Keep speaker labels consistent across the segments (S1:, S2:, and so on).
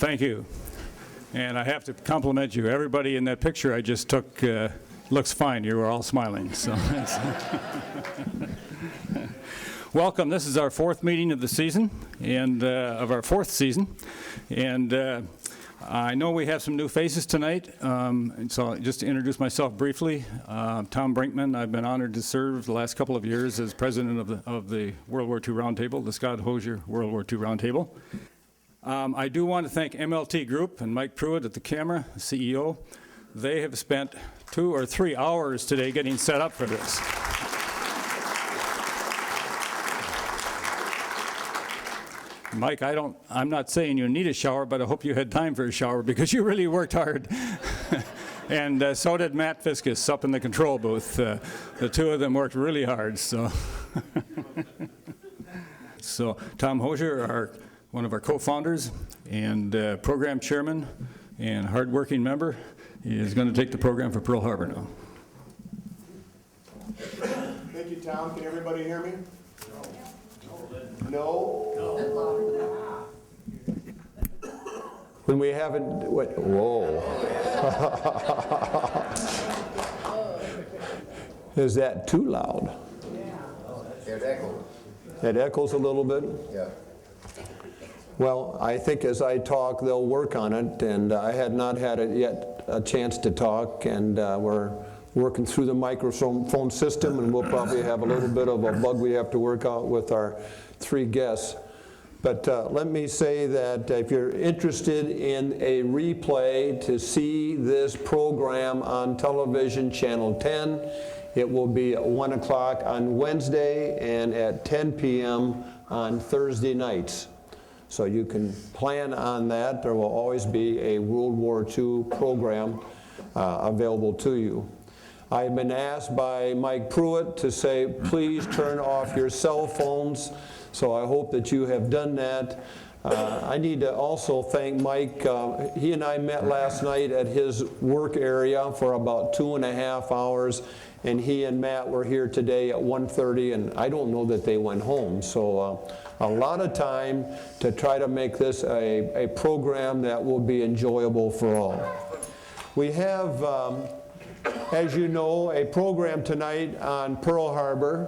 S1: Thank you. And I have to compliment you. Everybody in that picture I just took looks fine. You were all smiling. So welcome. This is our fourth meeting of the season, and of our fourth season. And I know we have some new faces tonight, and so just to introduce myself briefly, Tom Brinkman. I've been honored to serve the last couple of years as president of the World War II Roundtable, the Scott Hosier World War II Roundtable. I do want to thank MLT Group and Mike Pruett at the camera, CEO. They have spent 2 or 3 hours today getting set up for this. Mike, I'm not saying you need a shower, but I hope you had time for a shower because you really worked hard. And so did Matt Fiskus up in the control booth. The two of them worked really hard. So, so Tom Hosier, one of our co-founders and program chairman and hard-working member, is going to take the program for Pearl Harbor now.
S2: Thank you, Tom. Can everybody hear me? No? No. When we haven't, whoa. Is that too loud?
S3: It echoes.
S2: It echoes a little bit?
S3: Yeah.
S2: Well, I think as I talk, they'll work on it, and I had not had yet a chance to talk, and we're working through the microphone system, and we'll probably have a little bit of a bug we have to work out with our 3 guests. But let me say that if you're interested in a replay to see this program on television, Channel 10, it will be at 1 o'clock on Wednesday and at 10 p.m. on Thursday nights. So you can plan on that. There will always be a World War II program available to you. I've been asked by Mike Pruett to say, please turn off your cell phones. So I hope that you have done that. I need to also thank Mike. He and I met last night at his work area for about 2.5 hours. And he and Matt were here today at 1:30, and I don't know that they went home. So a lot of time to try to make this a program that will be enjoyable for all. We have, as you know, a program tonight on Pearl Harbor,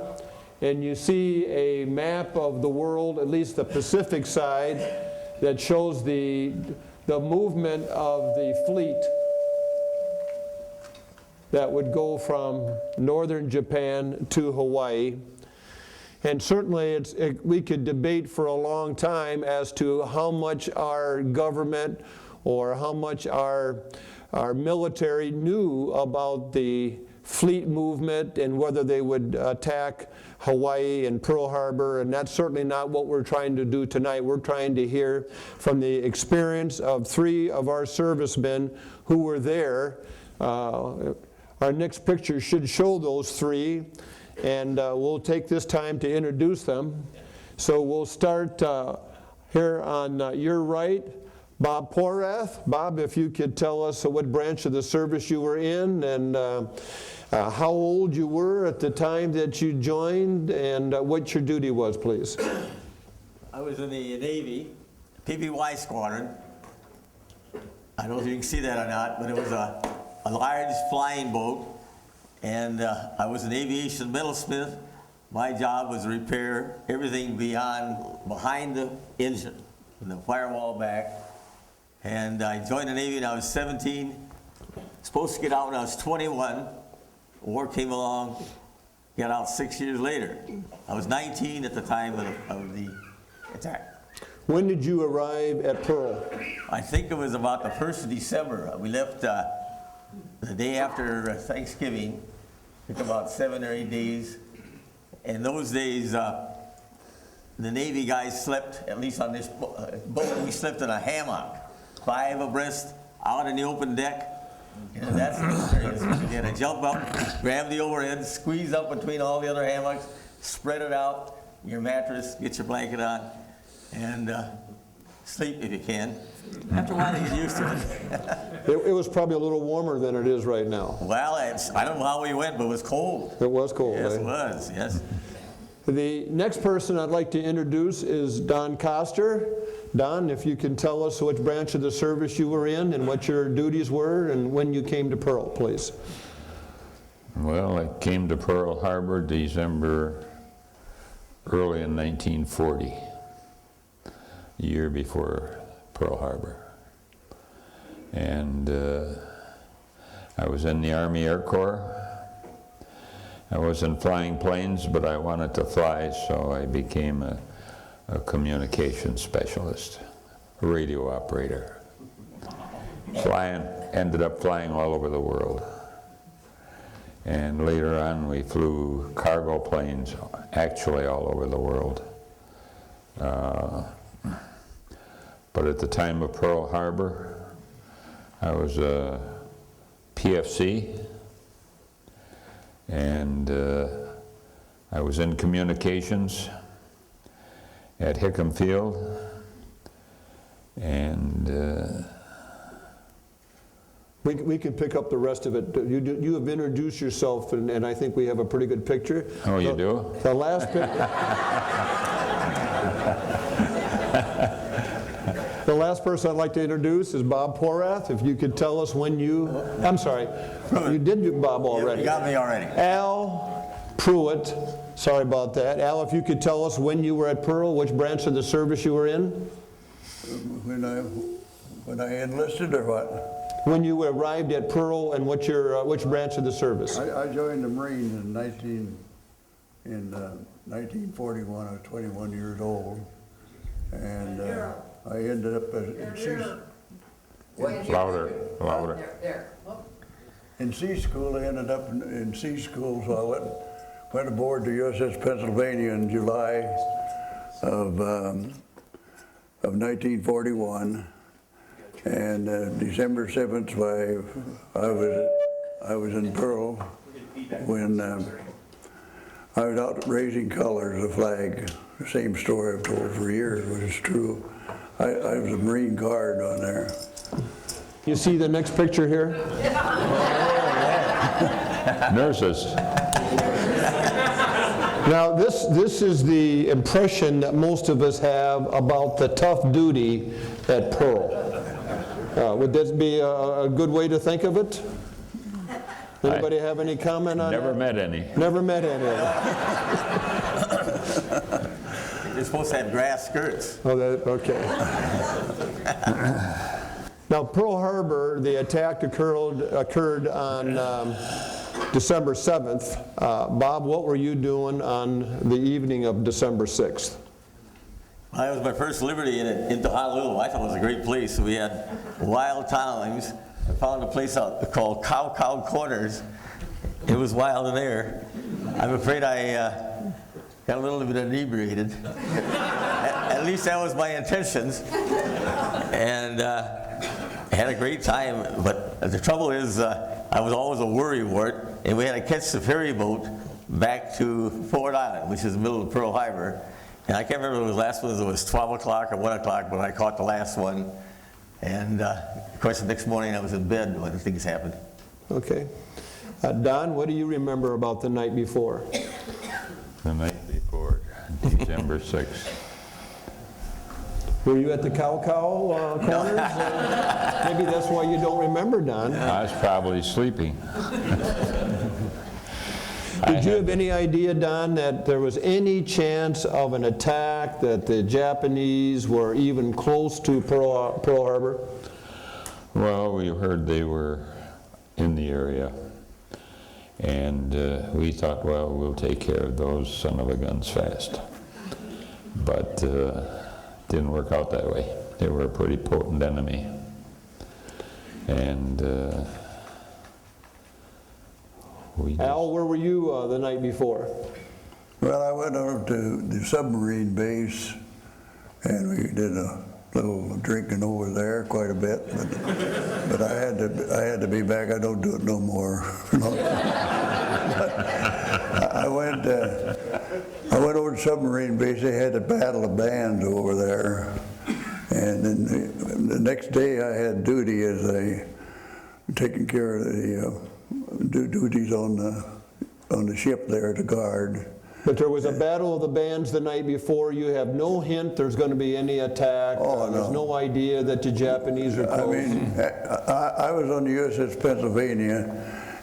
S2: and you see a map of the world, at least the Pacific side, that shows the movement of the fleet that would go from northern Japan to Hawaii. And certainly we could debate for a long time as to how much our government or how much our military knew about the fleet movement and whether they would attack Hawaii and Pearl Harbor, and that's certainly not what we're trying to do tonight. We're trying to hear from the experience of 3 of our servicemen who were there. Our next picture should show those 3, and we'll take this time to introduce them. So we'll start here on your right, Bob Porath. Bob, if you could tell us what branch of the service you were in and how old you were at the time that you joined and what your duty was, please.
S4: I was in the Navy, PBY squadron. I don't know if you can see that or not, but it was a large flying boat, and I was an aviation metalsmith. My job was to repair everything behind the engine, from the firewall back. And I joined the Navy when I was 17, supposed to get out when I was 21. War came along, got out 6 years later. I was 19 at the time of the attack.
S2: When did you arrive at Pearl?
S4: I think it was about the 1st of December. We left the day after Thanksgiving. Took about 7 or 8 days. In those days, the Navy guys slept, at least on this boat, we slept in a hammock, 5 abreast, out in the open deck. And that's the experience. You had to jump up, grab the overhead, squeeze up between all the other hammocks, spread it out, your mattress, get your blanket on, and sleep if you can. After a while, you get used to it.
S2: It was probably a little warmer than it is right now.
S4: Well, I don't know how we went, but it was cold.
S2: It was cold,
S4: Yes,
S2: right?
S4: it was, yes.
S2: The next person I'd like to introduce is Don Kaster. Don, if you can tell us which branch of the service you were in and what your duties were and when you came to Pearl, please.
S5: Well, I came to Pearl Harbor early in 1940, a year before Pearl Harbor. And I was in the Army Air Corps. I wasn't flying planes, but I wanted to fly, so I became a communication specialist, a radio operator. Ended up flying all over the world. And later on, we flew cargo planes, actually all over the world. But at the time of Pearl Harbor, I was a PFC, and I was in communications at Hickam Field, and
S2: We can pick up the rest of it. You have introduced yourself, and I think we have a pretty good picture.
S5: oh, you do?
S2: The last The last person I'd like to introduce is Bob Porath. If you could tell us when you, I'm sorry, you did do Bob already.
S4: You got me already.
S2: Al Pruett, sorry about that. Al, if you could tell us when you were at Pearl, which branch of the service you were in?
S6: When I enlisted or what?
S2: When you arrived at Pearl and which branch of the service?
S6: I joined the Marines in 1941. I was 21 years old, and I ended up
S5: Louder.
S6: in sea school. I ended up in sea school, so I went aboard the USS Pennsylvania in July of 1941. And December 7th, I was in Pearl when I was out raising colors, the flag. The same story I've told for years, but it's true. I was a Marine Guard on there.
S2: You see the next picture here?
S5: Nurses.
S2: Now, this is the impression that most of us have about the tough duty at Pearl. Would this be a good way to think of it? Anybody have any comment on
S5: Never
S2: that?
S5: met any.
S2: Never met any.
S4: You're supposed to have grass skirts.
S2: Oh, okay. Now, Pearl Harbor, the attack occurred on December 7th. Bob, what were you doing on the evening of December 6th?
S4: It was my first liberty into Honolulu. I thought it was a great place. We had wild times. I found a place out called Cow Corners. It was wild in there. I'm afraid I got a little bit inebriated. At least that was my intentions. And I had a great time. But the trouble is, I was always a worrywart, and we had to catch the ferry boat back to Ford Island, which is the middle of Pearl Harbor. And I can't remember if it was the last one, it was 12 o'clock or 1 o'clock when I caught the last one. And of course, the next morning I was in bed when things happened.
S2: Okay. Don, what do you remember about the night before?
S5: The night before, December 6th.
S2: Were you at the Cow Corners? Maybe that's why you don't remember, Don.
S5: I was probably sleeping.
S2: Did you have any idea, Don, that there was any chance of an attack, that the Japanese were even close to Pearl Harbor?
S5: Well, we heard they were in the area, and we thought, well, we'll take care of those son of a guns fast. But didn't work out that way. They were a pretty potent enemy. And
S2: Al, where were you the night before?
S6: Well, I went over to the submarine base, and we did a little drinking over there quite a bit. But I had to be back. I don't do it no more. I went over to submarine base. They had a battle of bands over there, and then the next day I had duty as taking care of the duties on the ship there, the guard.
S2: But there was a battle of the bands the night before. You have no hint there's going to be any attack.
S6: Oh,
S2: There's no idea that the Japanese are
S6: I
S2: close.
S6: mean, I was on the USS Pennsylvania,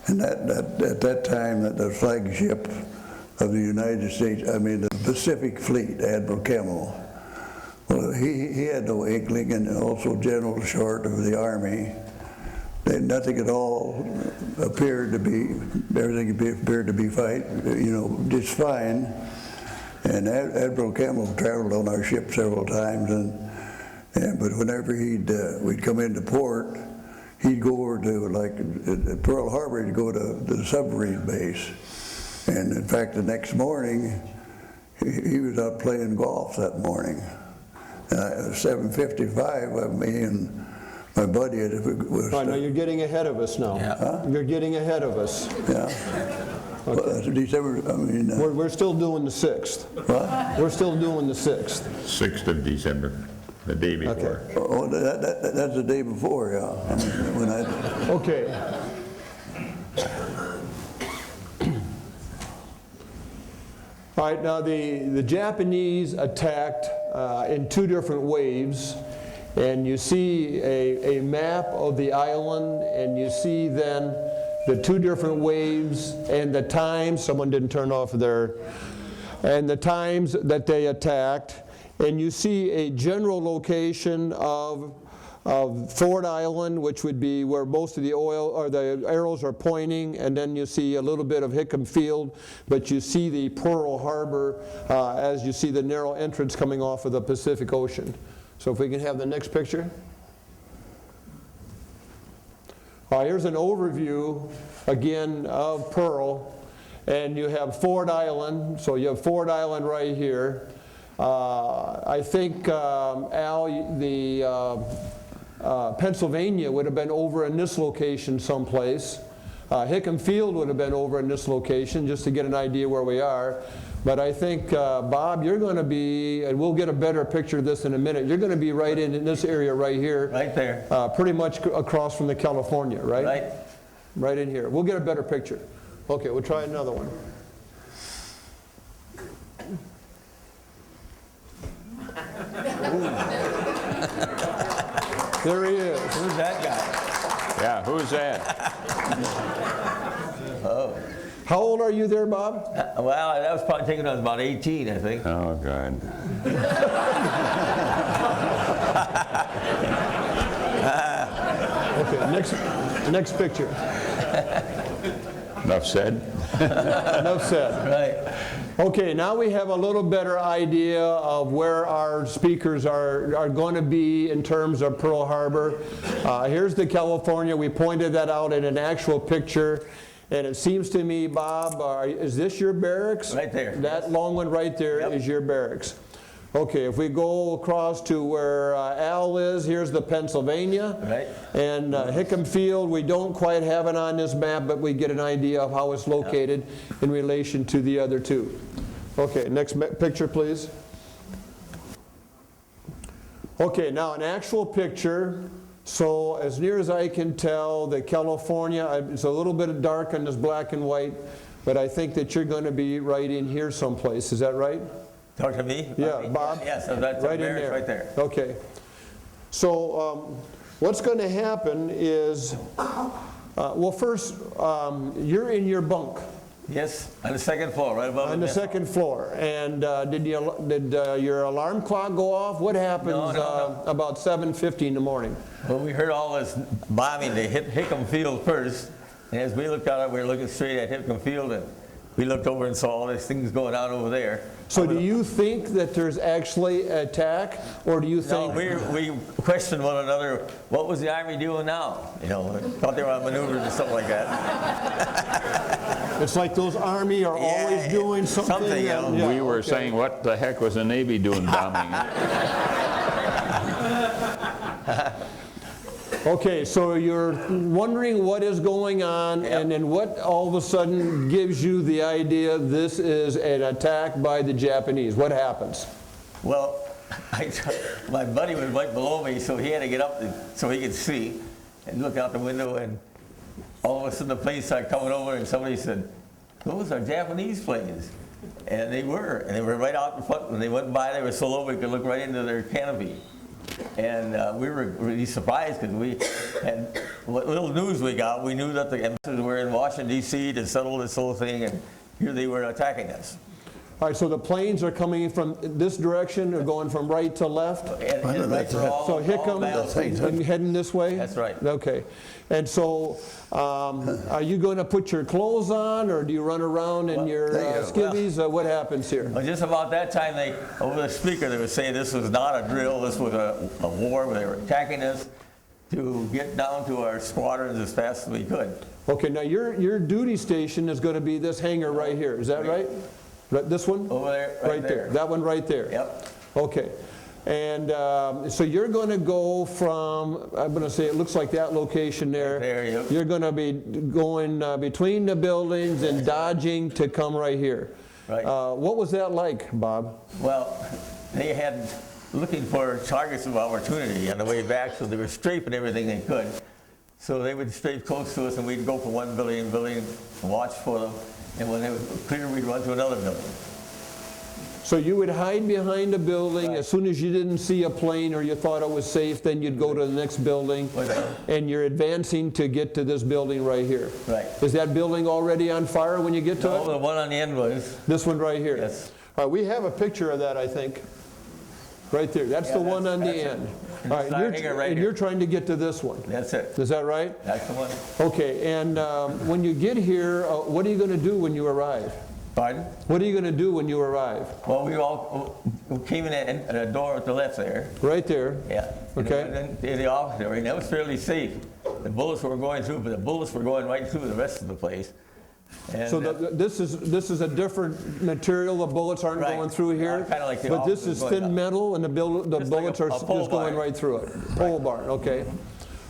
S6: and at that time, the flagship of the United States, I mean, the Pacific Fleet, Admiral Kimmel. Well, he had no inkling, and also General Short of the Army. Nothing at all appeared to be, everything appeared to be just fine. And Admiral Kimmel traveled on our ship several times, but whenever we'd come into port, he'd go over to, like at Pearl Harbor, he'd go to the submarine base. And in fact, the next morning, he was out playing golf that morning. And at 7:55, me and my buddy was...
S2: Right, now you're getting ahead of us now.
S4: Yeah.
S6: Huh?
S2: You're getting ahead of us.
S6: Yeah. Well, December, I mean...
S2: We're still doing the 6th.
S6: what?
S2: We're still doing the 6th.
S5: 6th of December, the day before.
S6: Oh, that's the day before, yeah. When
S2: Okay. All right, now the Japanese attacked in 2 different waves, and you see a map of the island, and you see then the 2 different waves and the times, someone didn't turn off and the times that they attacked, and you see a general location of Ford Island, which would be where most of the oil or the arrows are pointing, and then you see a little bit of Hickam Field, but you see the Pearl Harbor as you see the narrow entrance coming off of the Pacific Ocean. So if we can have the next picture. Here's an overview again of Pearl, and you have Ford Island, so you have Ford Island right here. I think, Al, the Pennsylvania would have been over in this location someplace. Hickam Field would have been over in this location, just to get an idea where we are. But I think, Bob, you're going to be, and we'll get a better picture of this in a minute, you're going to be right in this area right here.
S4: Right there.
S2: Pretty much across from the California, right?
S4: Right.
S2: Right in here. We'll get a better picture. Okay, we'll try another one. There he is.
S4: Who's that guy?
S5: Yeah, who's that?
S4: Oh.
S2: How old are you there, Bob?
S4: Well, that was probably taken when I was about 18, I think.
S5: Oh, God.
S2: Okay, next picture.
S5: Enough said?
S2: Enough said.
S4: Right.
S2: Okay, now we have a little better idea of where our speakers are going to be in terms of Pearl Harbor. Here's the California. We pointed that out in an actual picture. And it seems to me, Bob, is this your barracks?
S4: Right there.
S2: That long one right there is your barracks. Okay, if we go across to where Al is, here's the Pennsylvania.
S4: Right.
S2: And Hickam Field, we don't quite have it on this map, but we get an idea of how it's located in relation to the other 2. Okay, next picture, please. Okay, now an actual picture. So as near as I can tell, the California, it's a little bit dark on this black and white, but I think that you're going to be right in here someplace. Is that right?
S4: Talk to me?
S2: Yeah, Bob?
S4: Yes, so that's
S2: Right in
S4: barracks
S2: there.
S4: right there.
S2: Okay. So what's going to happen is, well, first, you're in your bunk.
S4: Yes, on the 2nd floor, right above
S2: On the 2nd floor. And did your alarm clock go off? What happens
S4: No.
S2: about 7:50 in the morning?
S4: Well, we heard all this bombing. They hit Hickam Field first. And as we looked out, we were looking straight at Hickam Field, and we looked over and saw all these things going on over there.
S2: So do you think that there's actually an attack, or do you
S4: No,
S2: think...
S4: we questioned one another, what was the Army doing now? You know, thought they were on maneuvers or something like that.
S2: It's like those Army are always doing something.
S4: Something, you know.
S5: We were saying, what the heck was the Navy doing bombing?
S2: Okay, so you're wondering what is going on, and then what all of a sudden gives you the idea this is an attack by the Japanese? What happens?
S4: Well, my buddy was right below me, so he had to get up so he could see and look out the window, and all of a sudden the planes started coming over, and somebody said, those are Japanese planes. And they were right out in front. When they went by, they were so low we could look right into their canopy. And we were really surprised because we had, what little news we got, we knew that the embassies were in Washington, D.C. to settle this whole thing, and here they were attacking us.
S2: All right, so the planes are coming from this direction or going from right to left?
S4: And right for all,
S2: So here
S4: all
S2: come,
S4: battles.
S2: and heading this way?
S4: That's right.
S2: Okay. And so are you going to put your clothes on, or do you run around in your skivvies? What happens here?
S4: Well, just about that time, they, over the speaker, they were saying this was not a drill, this was a war where they were attacking us to get down to our squadrons as fast as we could.
S2: Okay, now your duty station is going to be this hangar right here, is that right? This one?
S4: Over there, right there.
S2: That one right there?
S4: Yep.
S2: Okay. And so you're going to go from, I'm going to say, it looks like that location there.
S4: There, yep.
S2: You're going to be going between the buildings and dodging to come right here.
S4: Right.
S2: What was that like, Bob?
S4: Well, they had looking for targets of opportunity on the way back, so they were strafing everything they could. So they would strafe close to us, and we'd go from one building and watch for them. And when they were clear, we'd run to another building.
S2: So you would hide behind a building.
S4: Right.
S2: As soon as you didn't see a plane or you thought it was safe, then you'd go to the next building.
S4: Right.
S2: And you're advancing to get to this building right here.
S4: Right.
S2: Is that building already on fire when you get to
S4: No,
S2: it?
S4: the one on the end was.
S2: This one right here?
S4: Yes.
S2: All right, we have a picture of that, I think. Right there. That's
S4: Yeah,
S2: the one on the
S4: that's it.
S2: end.
S4: And
S2: All
S4: it's
S2: right,
S4: our hangar right
S2: and
S4: here.
S2: you're trying to get to this one.
S4: That's it.
S2: Is that right?
S4: That's the one.
S2: Okay, and when you get here, what are you going to do when you arrive?
S4: Pardon?
S2: What are you going to do when you arrive?
S4: Well, we came in at a door at the left there.
S2: Right there.
S4: Yeah. And
S2: Okay.
S4: we went into the office area, and that was fairly safe. The bullets were going through, but the bullets were going right through the rest of the place. And,
S2: So this is a different material. The bullets aren't
S4: Right.
S2: going through here.
S4: Kinda like the
S2: But this
S4: office
S2: is
S4: going
S2: thin
S4: up.
S2: metal, and the
S4: Just like
S2: bullets
S4: a
S2: are
S4: pole
S2: just going
S4: barn.
S2: right through it. Pole barn. Okay.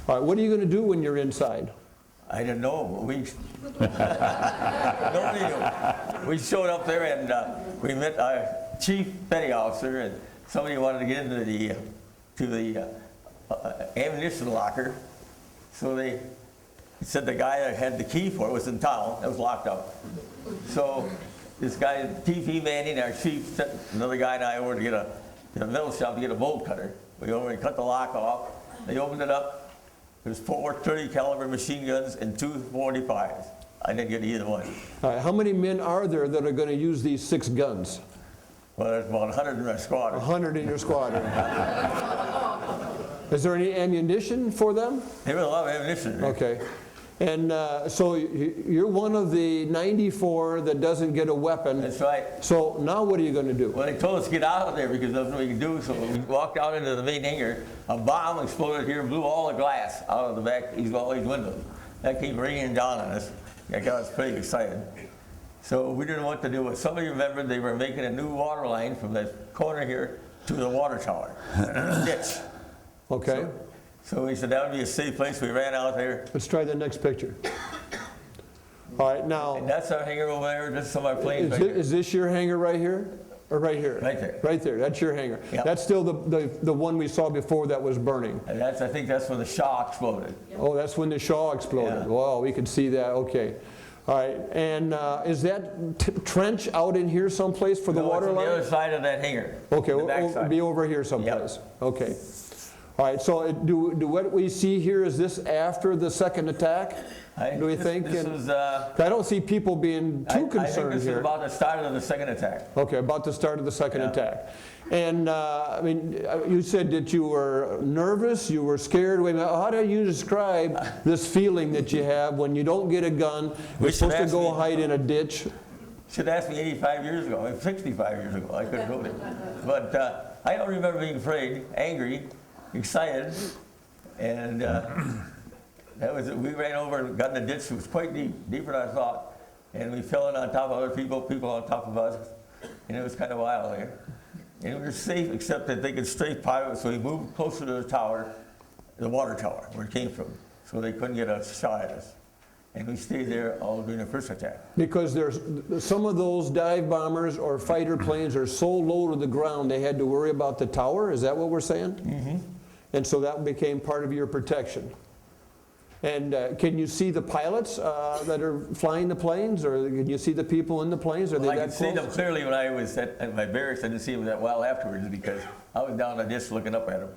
S2: All right. What are you going to do when you're inside?
S4: I didn't know. Nobody knew. We showed up there and we met our chief petty officer, and somebody wanted to get into the ammunition locker. So they said the guy that had the key for it was in town. It was locked up. So this guy, TP Manning, our chief, sent another guy and I over to get to the metal shop to get a bolt cutter. We went over and cut the lock off. They opened it up. There's 4 30 caliber machine guns and 2 45s. I didn't get either one.
S2: All right. How many men are there that are going to use these 6 guns?
S4: Well, there's about 100 in our squad.
S2: 100 in your squadron. Is there any ammunition for them?
S4: There was a lot of ammunition there.
S2: Okay. And so you're one of the 94 that doesn't get a weapon.
S4: That's right.
S2: So now what are you going to do?
S4: Well, they told us to get out of there because there's nothing we could do. So we walked out into the main hangar. A bomb exploded here and blew all the glass out of the back, all these windows. That came raining down on us. That got us pretty excited. So we didn't know what to do. But somebody remembered they were making a new water line from the corner here to the water tower. Ditch.
S2: Okay.
S4: So we said that would be a safe place. We ran out there.
S2: Let's try the next picture. All right,
S4: And
S2: now,
S4: that's our hangar over there. This is some of our planes right here.
S2: is this your hangar right here? Or right here?
S4: Right there.
S2: Right there, that's your hangar.
S4: Yep.
S2: That's still the one we saw before that was burning.
S4: And I think that's when the Shaw exploded.
S2: Oh, that's when the Shaw exploded.
S4: Yeah.
S2: Wow, we could see that, okay. All right, and is that trench out in here someplace for the
S4: No,
S2: water
S4: it's on
S2: line?
S4: the other side of that hangar.
S2: Okay,
S4: the back side.
S2: be over here someplace. Okay. All right, so do what we see here, is this after the second attack? Do we think?
S4: This
S2: And-
S4: was,
S2: I don't see people being
S4: I
S2: too
S4: think
S2: concerned
S4: this is
S2: here.
S4: about the start of the second attack.
S2: Okay, about the start of the second
S4: Yeah.
S2: attack. And I mean, you said that you were nervous, you were scared. Wait a minute, how do you describe this feeling that you have when you don't get a gun, you're
S4: should
S2: supposed to
S4: ask
S2: go
S4: me.
S2: hide in a ditch?
S4: Should have asked me 85 years ago, 65 years ago. I couldn't do it. But I don't remember being afraid, angry, excited, and we ran over and got in the ditch. It was quite deep, deeper than I thought, and we fell in on top of other people, people on top of us, and it was kind of wild there. And we were safe, except that they could strafe pilot, so we moved closer to the tower, the water tower, where it came from, so they couldn't get a shot at us. And we stayed there all during the first attack.
S2: Because there's some of those dive bombers or fighter planes are so low to the ground they had to worry about the tower. Is that what we're saying? Mm-hmm. And so that became part of your protection. And can you see the pilots that are flying the planes, or can you see the people in the planes? Are they
S4: Well, I
S2: that
S4: could see
S2: close?
S4: them clearly when I was at my barracks. I didn't see them that well afterwards because I was down the ditch looking up at them.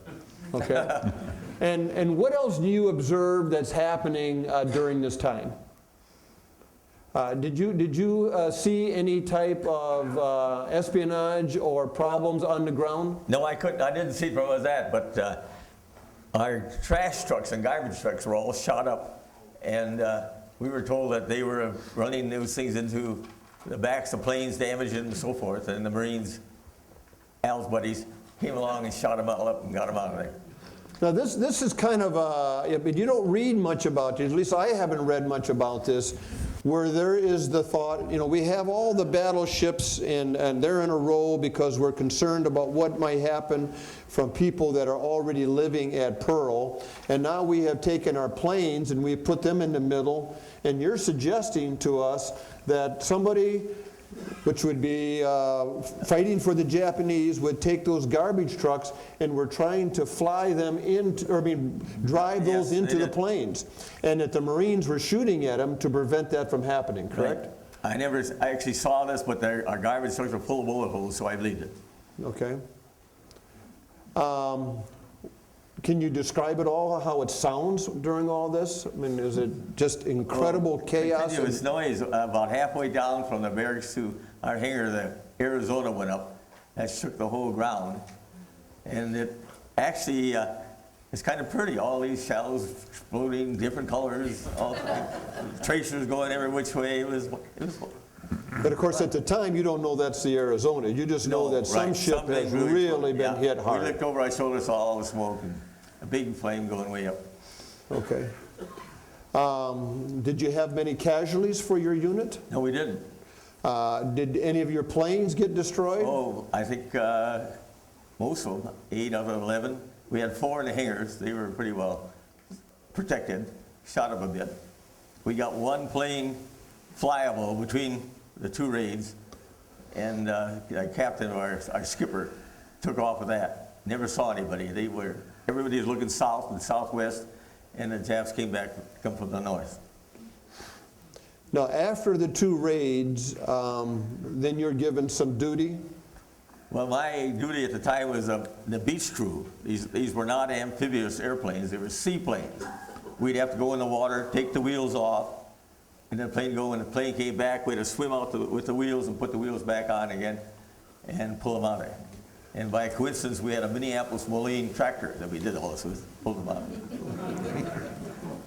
S2: Okay. And what else do you observe that's happening during this time? Did you see any type of espionage or problems on the ground?
S4: No, I couldn't. I didn't see where I was at, but our trash trucks and garbage trucks were all shot up, and we were told that they were running those things into the backs of planes, damaged and so forth, and the Marines, Al's buddies, came along and shot them all up and got them out of there.
S2: Now this is kind of but you don't read much about it, at least I haven't read much about this, where there is the thought, we have all the battleships and they're in a row because we're concerned about what might happen from people that are already living at Pearl, and now we have taken our planes and we put them in the middle, and you're suggesting to us that somebody, which would be fighting for the Japanese, would take those garbage trucks and we're trying to fly them into, drive those
S4: Yes,
S2: into
S4: they
S2: the
S4: did.
S2: planes. And that the Marines were shooting at them to prevent that from happening, correct?
S4: I actually saw this, but our garbage trucks were full of bullet holes, so I believed it.
S2: Okay. Can you describe it all, how it sounds during all this? Is it just incredible chaos?
S4: Continuous noise. About halfway down from the barracks to our hangar, the Arizona went up. That shook the whole ground. And it actually, it's kind of pretty. All these shells exploding, different colors, all tracers going every which way. It was
S2: But of course, at the time, you don't know that's the Arizona. You just know that some
S4: right.
S2: ship
S4: Something
S2: has really been
S4: yeah.
S2: hit hard.
S4: We looked over our shoulders, saw all the smoke and a big flame going way up.
S2: Okay. Did you have many casualties for your unit?
S4: No, we didn't.
S2: Did any of your planes get destroyed?
S4: Oh, I think most of them, 8 out of 11. We had 4 in the hangars. They were pretty well protected, shot up a bit. We got 1 plane flyable between the 2 raids, and our captain or our skipper took off with that. Never saw anybody. Everybody was looking south and southwest, and the Japs come from the north.
S2: Now, after the 2 raids, then you're given some duty?
S4: Well, my duty at the time was the beach crew. These were not amphibious airplanes. They were seaplanes. We'd have to go in the water, take the wheels off, and then the plane go. When the plane came back, we'd have to swim out with the wheels and put the wheels back on again and pull them out of there. And by coincidence, we had a Minneapolis Moline tractor that we did all this with, pulled them out.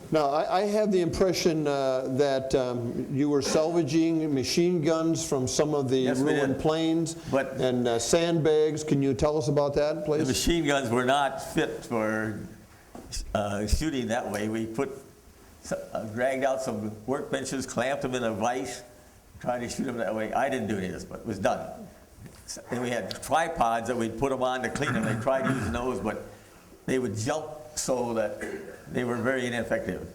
S2: Now, I have the impression that you were salvaging machine guns from some of the
S4: Yes, we
S2: ruined
S4: did.
S2: planes
S4: But-
S2: and sandbags. Can you tell us about that,
S4: The
S2: please?
S4: machine guns were not fit for shooting that way. We dragged out some workbenches, clamped them in a vise, tried to shoot them that way. I didn't do any of this, but it was done. And we had tripods that we'd put them on to clean them. They tried using those, but they would jump so that they were very ineffective.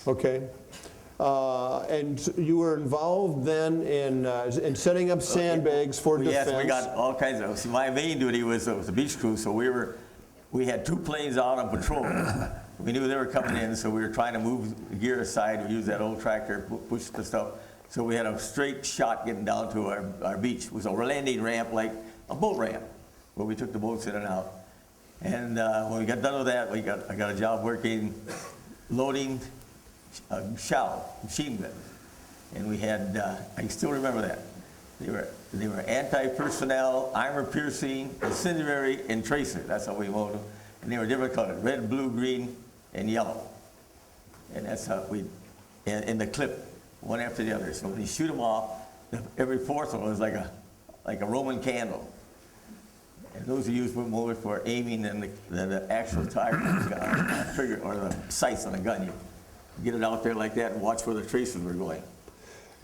S2: Okay. And you were involved then in setting up sandbags for defense?
S4: Yes, we got all kinds of. See, my main duty was the beach crew, so we had 2 planes out on patrol. We knew they were coming in, so we were trying to move the gear aside. We used that old tractor, push the stuff. So we had a straight shot getting down to our beach. It was a landing ramp, like a boat ramp, where we took the boats in and out. And when we got done with that, I got a job working, loading shell, machine gun. And we had, I still remember that. They were anti-personnel, armor-piercing, incendiary, and tracer. That's how we mowed them. And they were different colors, red, blue, green, and yellow. And that's how in the clip, one after the other. So when you shoot them off, every 4th one was like a Roman candle. And those are used more for aiming than the actual trigger or the sights on the gun. You get it out there like that and watch where the tracers were going.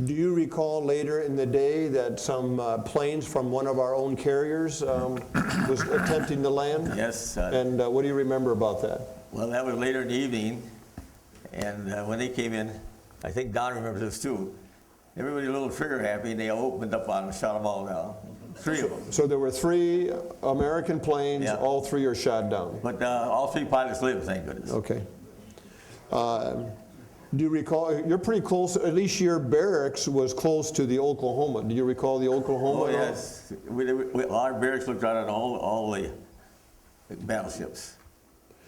S2: Do you recall later in the day that some planes from one of our own carriers was attempting to land?
S4: Yes.
S2: And what do you remember about that?
S4: Well, that was later in the evening, and when they came in, I think Don remembers this too. Everybody a little trigger happy, and they opened up on them, shot them all down. 3 of them.
S2: So there were 3 American planes,
S4: Yeah.
S2: all 3 are shot down.
S4: But all 3 pilots lived, thank goodness.
S2: Okay. Do you recall, you're pretty close, at least your barracks was close to the Oklahoma. Do you recall the Oklahoma?
S4: Oh,
S2: at all?
S4: yes. Our barracks looked out on all the battleships.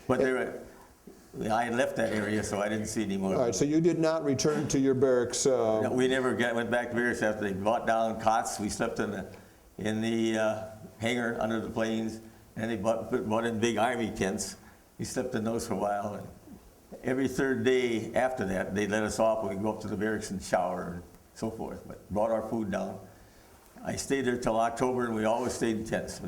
S4: But I had left that area, so I didn't see any more.
S2: All right, so you did not return to your barracks?
S4: No, we never went back to barracks after they brought down cots. We slept in the hangar under the planes, and they brought in big army tents. We slept in those for a while. And every 3rd day after that, they let us off. We'd go up to the barracks and shower and so forth, but brought our food down. I stayed there till October, and we always stayed in tents.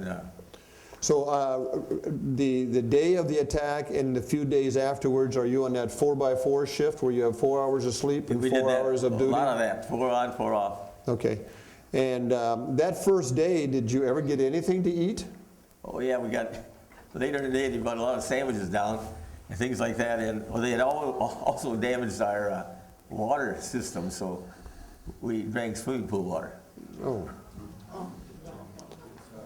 S2: So the day of the attack and the few days afterwards, are you on that 4x4 shift where you have 4 hours of sleep and
S4: We
S2: 4
S4: did that,
S2: hours of duty?
S4: a lot of that, 4 on, 4 off.
S2: Okay. And that first day, did you ever get anything to eat?
S4: Oh yeah, we got, later in the day, they brought a lot of sandwiches down and things like that. And they had also damaged our water system, so we drank swimming pool water.
S2: Oh.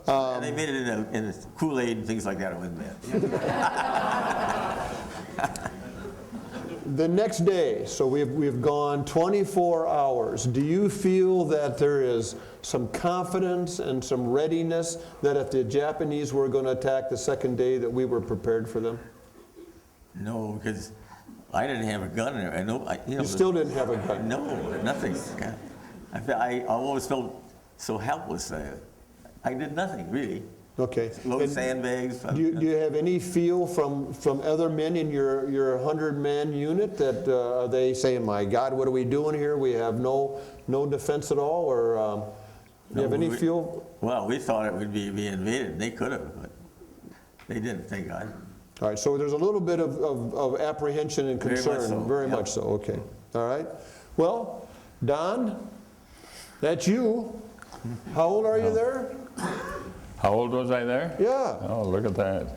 S4: And they made it in a Kool-Aid and things like that. It wasn't bad.
S2: The next day, so we've gone 24 hours. Do you feel that there is some confidence and some readiness that if the Japanese were going to attack the second day that we were prepared for them?
S4: No, because I didn't have a gun.
S2: You still didn't have a gun?
S4: No, nothing. I always felt so helpless. I did nothing, really.
S2: Okay.
S4: Load
S2: And
S4: sandbags.
S2: do you have any feel from other men in your 100-man unit that are they saying, my God, what are we doing here? We have no defense at all? Or do you have any feel?
S4: Well, we thought it would be invaded. They could have, but they didn't, thank God.
S2: All right, so there's a little bit of apprehension and
S4: Very much
S2: concern.
S4: so,
S2: Very
S4: yep.
S2: much so, okay. All right. Well, Don, that's you. How old are you there?
S5: How old was I there?
S2: Yeah.
S5: Oh, look at that.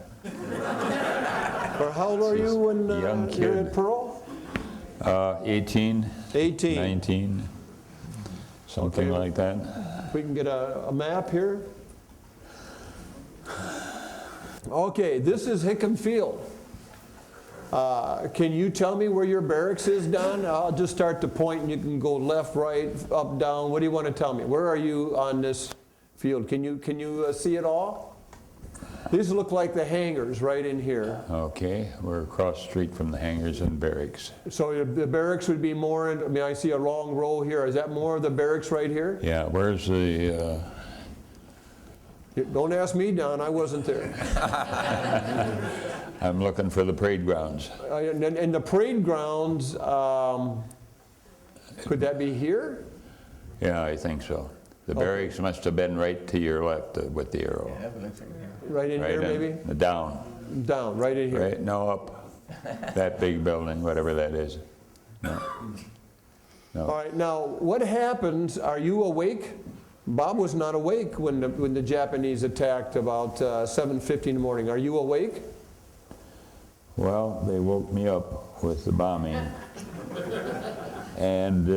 S2: Or how old are you when
S5: Young
S2: you're
S5: kid.
S2: at Pearl?
S5: 18,
S2: 18.
S5: 19, something
S2: Okay.
S5: like that.
S2: If we can get a map here. Okay, this is Hickam Field. Can you tell me where your barracks is, Don? I'll just start to point and you can go left, right, up, down. What do you want to tell me? Where are you on this field? Can you see it all? These look like the hangars right in here.
S5: Okay, we're across the street from the hangars and barracks.
S2: So the barracks would be more, I mean, I see a long row here. Is that more of the barracks right here?
S5: Yeah, where's the,
S2: Don't ask me, Don, I wasn't there.
S5: I'm looking for the parade grounds.
S2: And the parade grounds, could that be here?
S5: Yeah, I think so. The barracks must have been right to your left with the arrow.
S2: Right in here, maybe?
S5: Down,
S2: Down, right in here.
S5: right? No, up. That big building, whatever that is. No.
S2: All right, now, what happens, are you awake? Bob was not awake when the Japanese attacked about 7:50 in the morning. Are you awake?
S5: Well, they woke me up with the bombing. And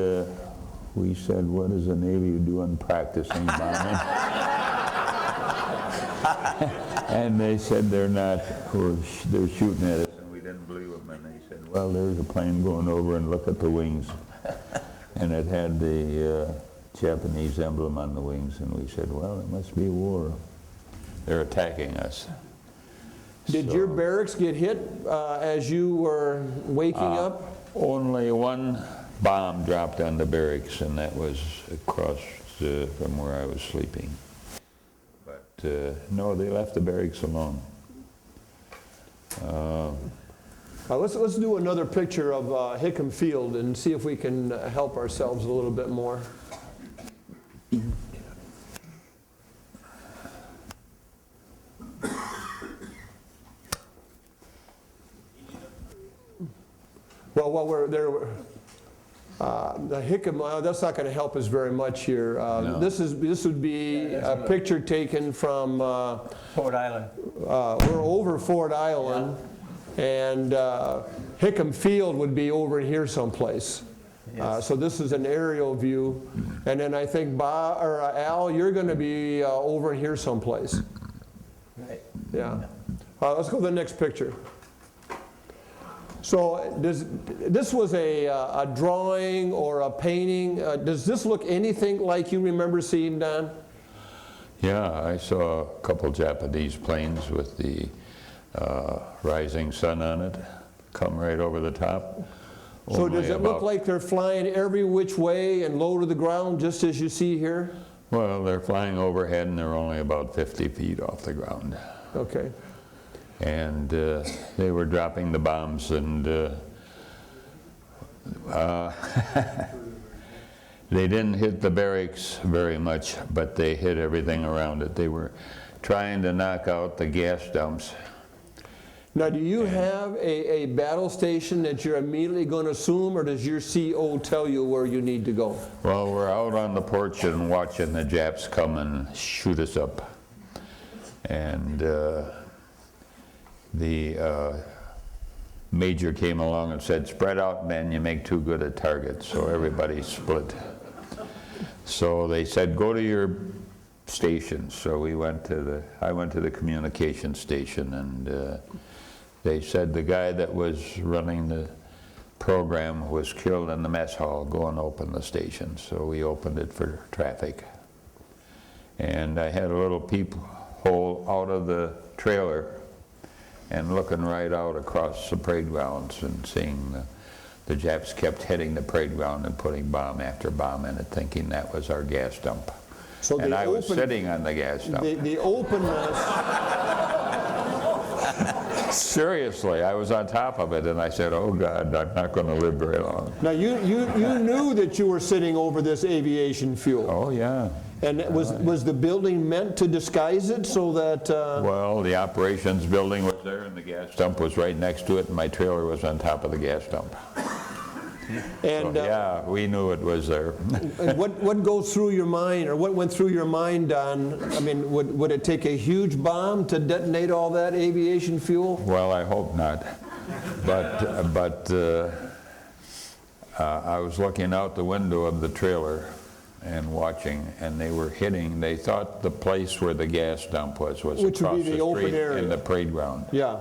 S5: we said, what is the Navy doing practicing bombing? And they said they're not, they're shooting at us. And we didn't believe them. And they said, well, there's a plane going over and look at the wings. And it had the Japanese emblem on the wings. And we said, well, it must be war. They're attacking us.
S2: Did
S5: So-
S2: your barracks get hit as you were waking up?
S5: Only one bomb dropped on the barracks, and that was across from where I was sleeping. But no, they left the barracks alone.
S2: Let's do another picture of Hickam Field and see if we can help ourselves a little bit more. Well, while we're there, the Hickam, that's not going to help us very much here.
S5: No.
S2: This would be a picture taken from,
S4: Ford Island.
S2: we're over Ford Island, and Hickam Field would be over here someplace.
S4: Yes.
S2: So this is an aerial view. And then I think Al, you're going to be over here someplace.
S4: Right.
S2: Yeah. Let's go to the next picture. So this was a drawing or a painting. Does this look anything like you remember seeing, Don?
S5: Yeah, I saw a couple Japanese planes with the rising sun on it come right over the top.
S2: So
S5: Only
S2: does it look
S5: about-
S2: like they're flying every which way and low to the ground, just as you see here?
S5: Well, they're flying overhead and they're only about 50 feet off the ground.
S2: Okay.
S5: And they were dropping the bombs, and they didn't hit the barracks very much, but they hit everything around it. They were trying to knock out the gas dumps.
S2: Now, do you have a battle station that you're immediately going to assume, or does your CO tell you where you need to go?
S5: Well, we're out on the porch and watching the Japs come and shoot us up. And the major came along and said, "Spread out, men, you make too good a target." So everybody split. So they said, "Go to your stations." So I went to the communication station, and they said the guy that was running the program was killed in the mess hall. Go and open the station. So we opened it for traffic. And I had a little peephole out of the trailer and looking right out across the parade grounds and seeing the Japs kept hitting the parade ground and putting bomb after bomb in it, thinking that was our gas dump.
S2: So
S5: And
S2: they
S5: I was
S2: opened-
S5: sitting on the gas dump.
S2: The openness,
S5: Seriously, I was on top of it, and I said, "Oh God, I'm not going to live very long."
S2: now you knew that you were sitting over this aviation fuel.
S5: Oh yeah.
S2: And was the building meant to disguise it so that,
S5: Well, the operations building was there, and the gas dump was right next to it, and my trailer was on top of the gas dump.
S2: and,
S5: So, yeah, we knew it was there.
S2: and what goes through your mind, or what went through your mind, Don? I mean, would it take a huge bomb to detonate all that aviation fuel?
S5: Well, I hope not. But I was looking out the window of the trailer and watching, and they thought the place where the gas dump was
S2: Which would
S5: across
S2: be
S5: the
S2: the open
S5: street
S2: area.
S5: in the parade ground.
S2: Yeah.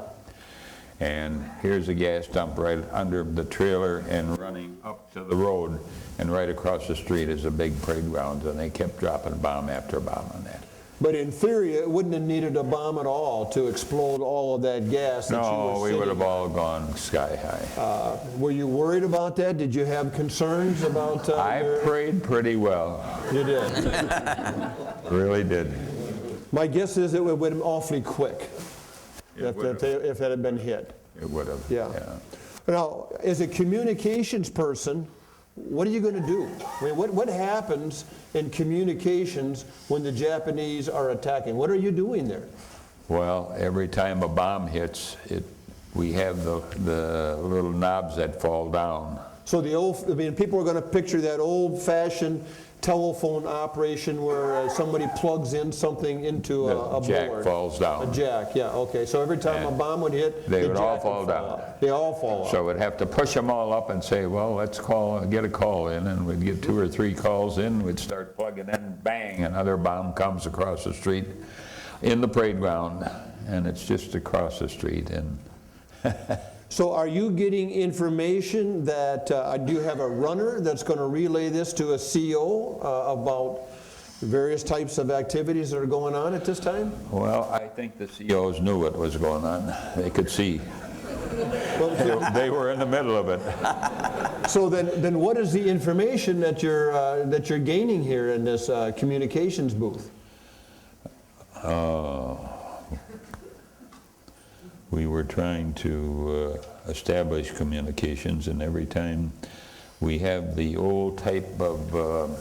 S5: And here's a gas dump right under the trailer and running up to the road, and right across the street is a big parade ground, and they kept dropping bomb after bomb on that.
S2: But in theory, it wouldn't have needed a bomb at all to explode all of that gas that you
S5: No,
S2: were
S5: we would
S2: sitting
S5: have all gone sky high.
S2: Were you worried about that? Did you have concerns about
S5: I prayed pretty well,
S2: You did.
S5: really did.
S2: My guess is it would have been awfully quick if it had been hit.
S5: It would have.
S2: Yeah. Now, as a communications person, what are you going to do? I mean, what happens in communications when the Japanese are attacking? What are you doing there?
S5: Well, every time a bomb hits, we have the little knobs that fall down.
S2: So people are going to picture that old-fashioned telephone operation where somebody plugs in something into a board.
S5: The jack falls down.
S2: A jack, yeah, okay. So every time a bomb would hit,
S5: They
S2: the
S5: would all
S2: jack
S5: fall
S2: would
S5: down.
S2: out. They all fall out.
S5: So we'd have to push them all up and say, well, let's get a call in, and we'd get 2 or 3 calls in, we'd start plugging in, bang, another bomb comes across the street in the parade ground, and it's just across the street. And
S2: So are you getting information that, do you have a runner that's going to relay this to a CO about various types of activities that are going on at this time?
S5: well, I think the COs knew what was going on. They could see. They were in the middle of it.
S2: So then what is the information that you're gaining here in this communications booth?
S5: We were trying to establish communications, and every time we have the old type of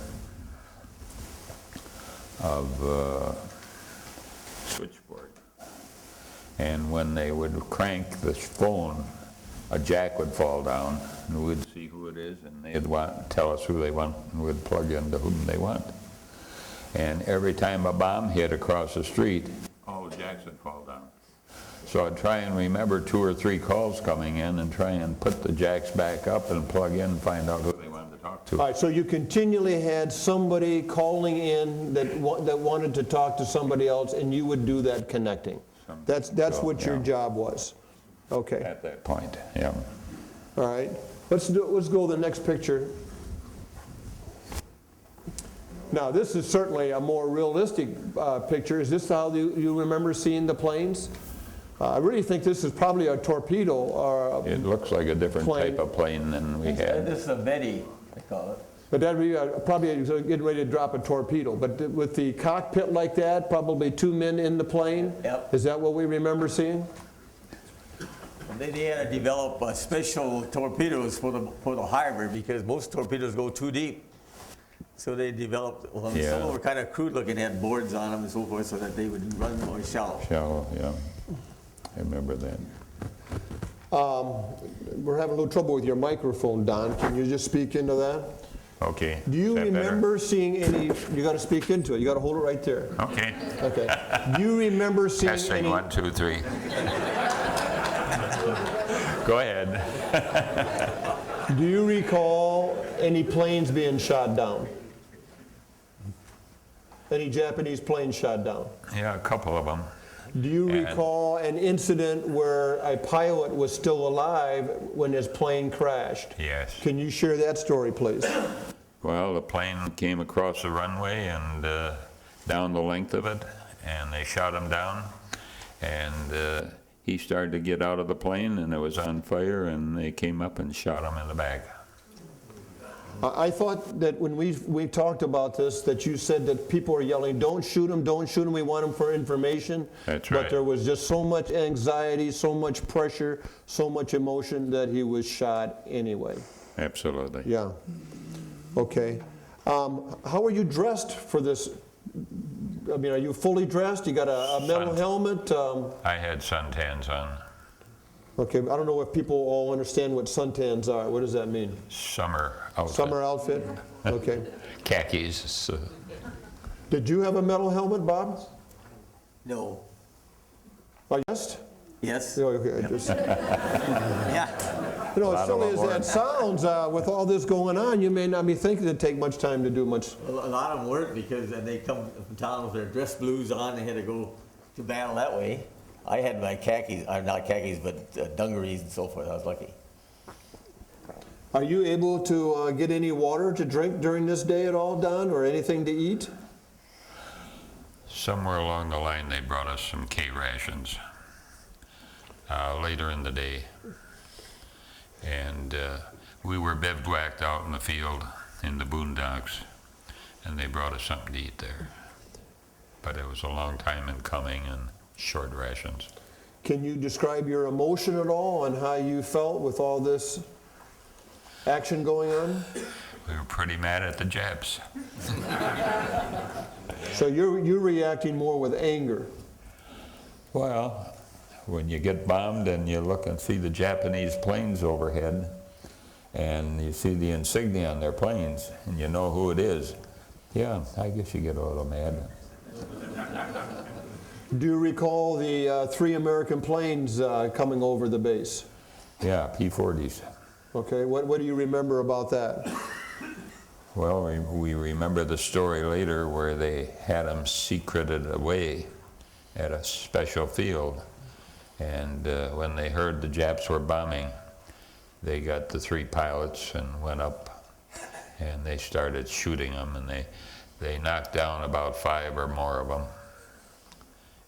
S5: switchboard, and when they would crank the phone, a jack would fall down, and we'd see who it is, and they'd tell us who they want, and we'd plug into whom they want. And every time a bomb hit across the street, all the jacks would fall down. So I'd try and remember 2 or 3 calls coming in and try and put the jacks back up and plug in and find out who they wanted to talk
S2: All right, so you continually had somebody calling in that wanted to talk to somebody else, and you would do that connecting. That's what your job was. Okay.
S5: At that point, yeah.
S2: All right. Let's go to the next picture. Now, this is certainly a more realistic picture. Is this how you remember seeing the planes? I really think this is probably a torpedo or
S5: It looks like a different type of plane than we had.
S4: This is a Betty, they call it.
S2: But that'd be probably getting ready to drop a torpedo. But with the cockpit like that, probably 2 men in the plane?
S4: Yep.
S2: Is that what we remember seeing?
S4: They had to develop special torpedoes for the harbor because most torpedoes go too deep. So they developed, well, some of them were kind of crude looking, had boards on them and so forth so that they would run more shallow.
S5: Shallow, yeah. I remember that.
S2: We're having a little trouble with your microphone, Don. Can you just speak into that?
S5: Okay.
S2: Do you
S5: Is that better?
S2: remember seeing any, you got to speak into it. You got to hold it right there.
S5: Okay.
S2: Okay. Do you remember seeing
S5: Testing,
S2: any?
S5: 1, 2, 3. Go ahead.
S2: Do you recall any planes being shot down? Any Japanese planes shot down?
S5: Yeah, a couple of them.
S2: Do you
S5: And-
S2: recall an incident where a pilot was still alive when his plane crashed?
S5: Yes.
S2: Can you share that story, please?
S5: Well, the plane came across the runway and down the length of it, and they shot him down. And he started to get out of the plane, and it was on fire, and they came up and shot him in the back.
S2: I thought that when we talked about this, that you said that people were yelling, don't shoot him, we want him for information.
S5: That's
S2: But
S5: right.
S2: there was just so much anxiety, so much pressure, so much emotion that he was shot anyway.
S5: Absolutely.
S2: Yeah. Okay. How are you dressed for this? I mean, are you fully dressed? You got a metal helmet?
S5: I had suntans on.
S2: Okay, I don't know if people all understand what suntans are. What does that mean?
S5: Summer outfit.
S2: Summer outfit? Okay.
S5: Khakis. So
S2: Did you have a metal helmet, Bob?
S4: No.
S2: Oh, yes?
S4: Yes?
S2: Yeah, okay, I just,
S4: Yeah.
S2: you know,
S5: lot
S2: as
S5: of
S2: silly
S5: them
S2: as that
S5: weren't.
S2: sounds, with all this going on, you may not be thinking it'd take much time to do much.
S4: A lot of them weren't because they come from town with their dress blues on. They had to go to battle that way. I had my khakis, not khakis, but dungarees and so forth. I was lucky.
S2: Are you able to get any water to drink during this day at all, Don, or anything to eat?
S5: somewhere along the line, they brought us some K rations later in the day. And we were bivouacked out in the field in the boondocks, and they brought us something to eat there. But it was a long time in coming and short rations.
S2: Can you describe your emotion at all on how you felt with all this action going on?
S5: We were pretty mad at the Japs.
S2: So you're reacting more with anger.
S5: Well, when you get bombed and you look and see the Japanese planes overhead, and you see the insignia on their planes, and you know who it is, yeah, I guess you get a little mad.
S2: Do you recall the 3 American planes coming over the base?
S5: Yeah, P-40s.
S2: Okay, what do you remember about that?
S5: Well, we remember the story later where they had them secreted away at a special field. And when they heard the Japs were bombing, they got the 3 pilots and went up, and they started shooting them, and they knocked down about 5 or more of them,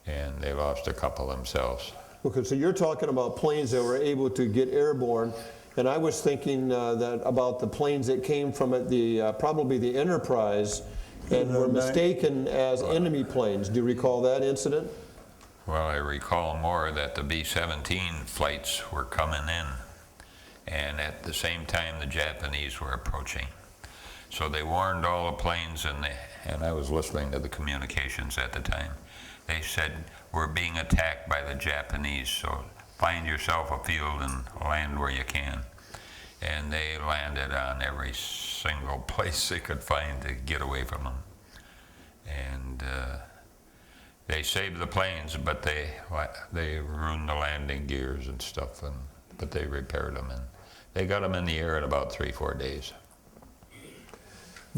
S5: and they lost a couple themselves.
S2: Okay, so you're talking about planes that were able to get airborne, and I was thinking that about the planes that came from it, probably the Enterprise, and were mistaken as enemy planes. Do you recall that incident?
S5: Well, I recall more that the B-17 flights were coming in, and at the same time the Japanese were approaching. So they warned all the planes, and I was listening to the communications at the time. They said, we're being attacked by the Japanese, so find yourself a field and land where you can. And they landed on every single place they could find to get away from them. And they saved the planes, but they ruined the landing gears and stuff, but they repaired them, and they got them in the air in about 3-4 days.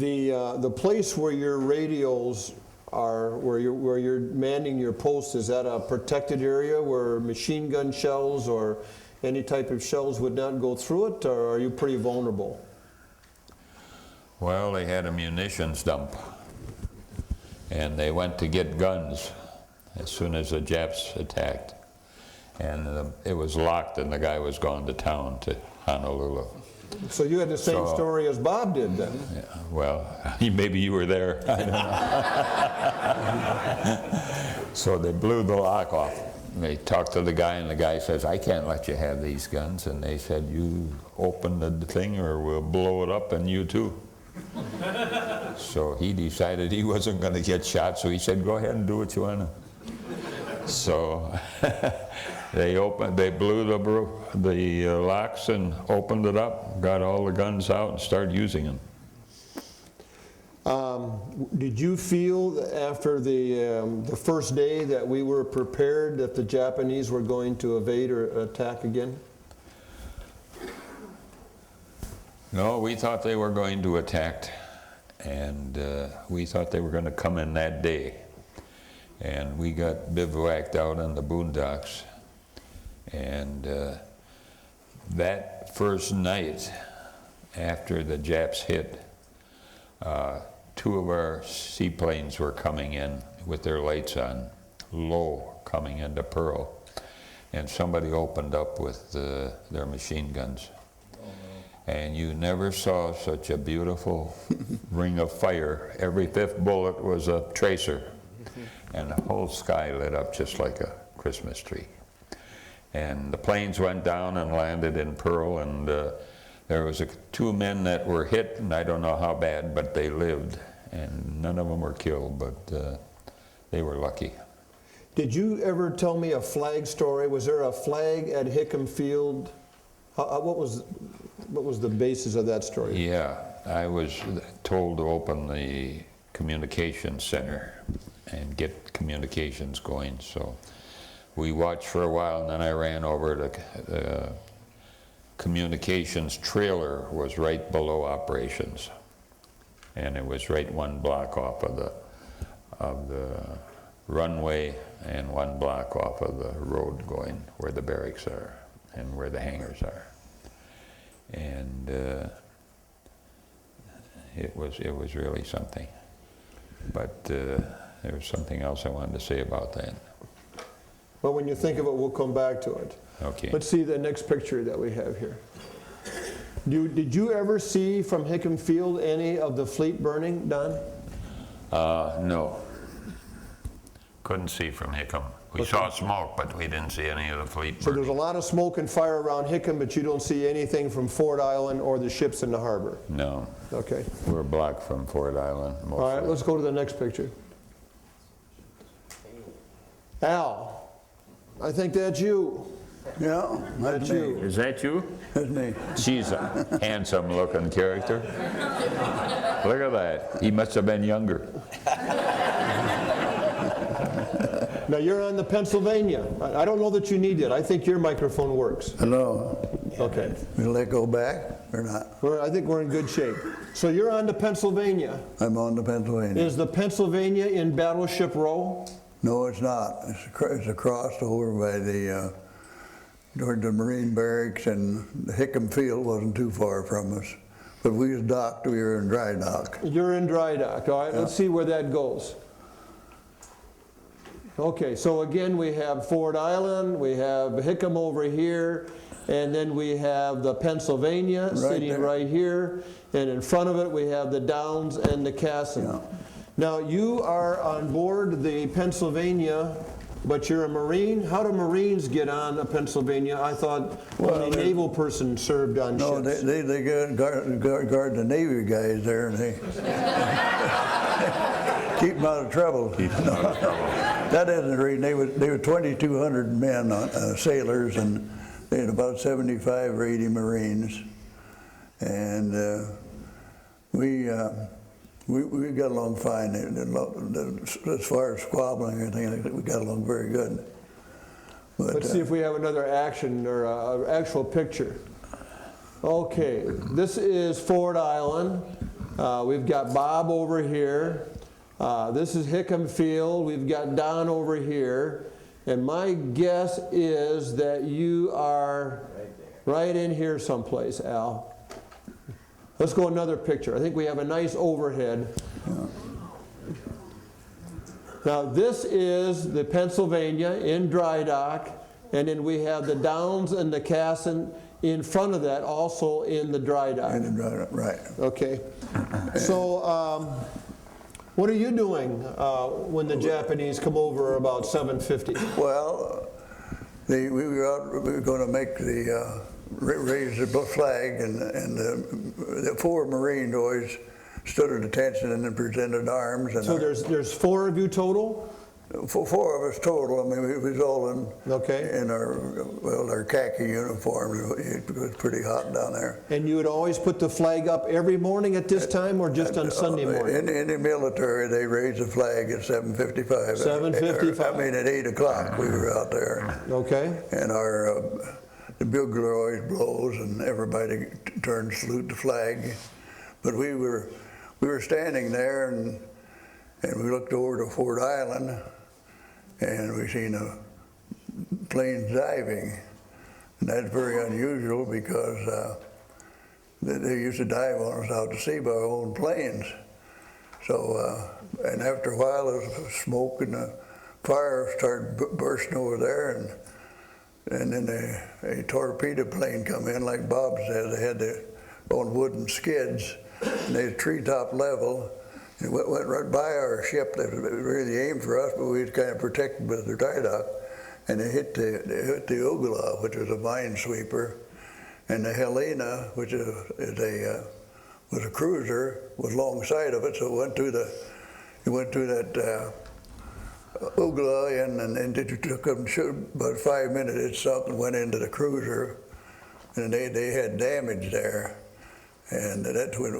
S2: The place where your radios are, where you're manning your post, is that a protected area where machine gun shells or any type of shells would not go through it, or are you pretty vulnerable?
S5: Well, they had a munitions dump, and they went to get guns as soon as the Japs attacked. And it was locked, and the guy was going to town, to Honolulu.
S2: So you had the same story as Bob did then?
S5: Yeah, well, maybe you were there. I don't know. So they blew the lock off. They talked to the guy, and the guy says, I can't let you have these guns. And they said, you open the thing or we'll blow it up, and you too. So he decided he wasn't going to get shot, so he said, go ahead and do what you want to. So they blew the locks and opened it up, got all the guns out, and started using them.
S2: Did you feel after the first day that we were prepared that the Japanese were going to evade or attack again?
S5: No, we thought they were going to attack, and we thought they were going to come in that day. And we got bivouacked out on the boondocks. And that first night after the Japs hit, 2 of our seaplanes were coming in with their lights on, low, coming into Pearl. And somebody opened up with their machine guns. And you never saw such a beautiful ring of fire. Every 5th bullet was a tracer. And the whole sky lit up just like a Christmas tree. And the planes went down and landed in Pearl, and there was 2 men that were hit, and I don't know how bad, but they lived. And none of them were killed, but they were lucky.
S2: Did you ever tell me a flag story? Was there a flag at Hickam Field? What was the basis of that story?
S5: Yeah, I was told to open the communications center and get communications going. So we watched for a while, and then I ran over to the communications trailer was right below operations. And it was right 1 block off of the runway and 1 block off of the road going where the barracks are and where the hangars are. And it was really something. But there was something else I wanted to say about that.
S2: Well, when you think of it, we'll come back to it.
S5: Okay.
S2: Let's see the next picture that we have here. Did you ever see from Hickam Field any of the fleet burning, Don?
S5: No. Couldn't see from Hickam. We saw smoke, but we didn't see any of the fleet burning.
S2: So there's a lot of smoke and fire around Hickam, but you don't see anything from Ford Island or the ships in the harbor?
S5: No.
S2: Okay.
S5: We're blocked from Ford Island mostly.
S2: All right, let's go to the next picture. Al, I think that's you.
S6: Yeah, that's me.
S2: you.
S5: Is that you?
S6: That's me.
S5: She's a handsome-looking character. Look at that. He must have been younger.
S2: Now you're on the Pennsylvania. I don't know that you need it. I think your microphone works.
S6: Hello.
S2: Okay.
S6: Will that go back or not?
S2: I think we're in good shape. So you're on the Pennsylvania.
S6: I'm on the Pennsylvania.
S2: Is the Pennsylvania in Battleship Row?
S6: No, it's not. It's across over by toward the Marine Barracks, and the Hickam Field wasn't too far from us. But we was docked, we were in dry dock.
S2: You're in dry dock. All right, let's see where that goes. Okay, so again, we have Ford Island, we have Hickam over here, and then we have the Pennsylvania sitting
S6: there.
S2: right here, and in front of it we have the Downs and the Cassin.
S6: Yeah.
S2: Now, you are on board the Pennsylvania, but you're a Marine. How do Marines get on a Pennsylvania? I thought only a naval person served on
S6: No,
S2: ships.
S6: they guard the Navy guys there, and they keep them out of trouble. That isn't the reason. They were 2,200 men, sailors, and they had about 75 or 80 Marines. And we got along fine. As far as squabbling and everything, I think we got along very good. But,
S2: Let's see if we have another action or an actual picture. Okay, this is Ford Island. We've got Bob over here. This is Hickam Field. We've got Don over here. And my guess is that you are right in here someplace, Al. Let's go another picture. I think we have a nice overhead. Now this is the Pennsylvania in dry dock, and then we have the Downs and the Cassin in front of that, also in the dry dock.
S6: In the dry dock, right.
S2: Okay. So what are you doing when the Japanese come over about 7:50?
S6: Well, we were going to make the raise the flag, and the 4 Marine boys stood at attention and then presented arms. And
S2: So there's 4 of you total?
S6: 4 of us total. I mean, we was all in our khaki uniforms. It was pretty hot down there.
S2: And you would always put the flag up every morning at this time, or just on Sunday morning?
S6: In the military, they raise the flag at 7:55.
S2: 7:55.
S6: I mean, at 8 o'clock we were out there.
S2: Okay.
S6: And the bugler always blows, and everybody turns to salute the flag. But we were standing there, and we looked over to Fort Island, and we seen a plane diving. And that's very unusual because they used to dive on us out to sea by our own planes. So, and after a while, there was smoke and the fire started bursting over there, and then a torpedo plane come in, like Bob said. They had on wooden skids, and they had treetop level. It went right by our ship. They really aimed for us, but we was kind of protected by the dry dock. And they hit the Ugla, which was a minesweeper, and the Helena, which was a cruiser, was alongside of it. So it went through that Ugla, and it took them about 5 minutes. It sunk and went into the cruiser, and they had damage there. And that's when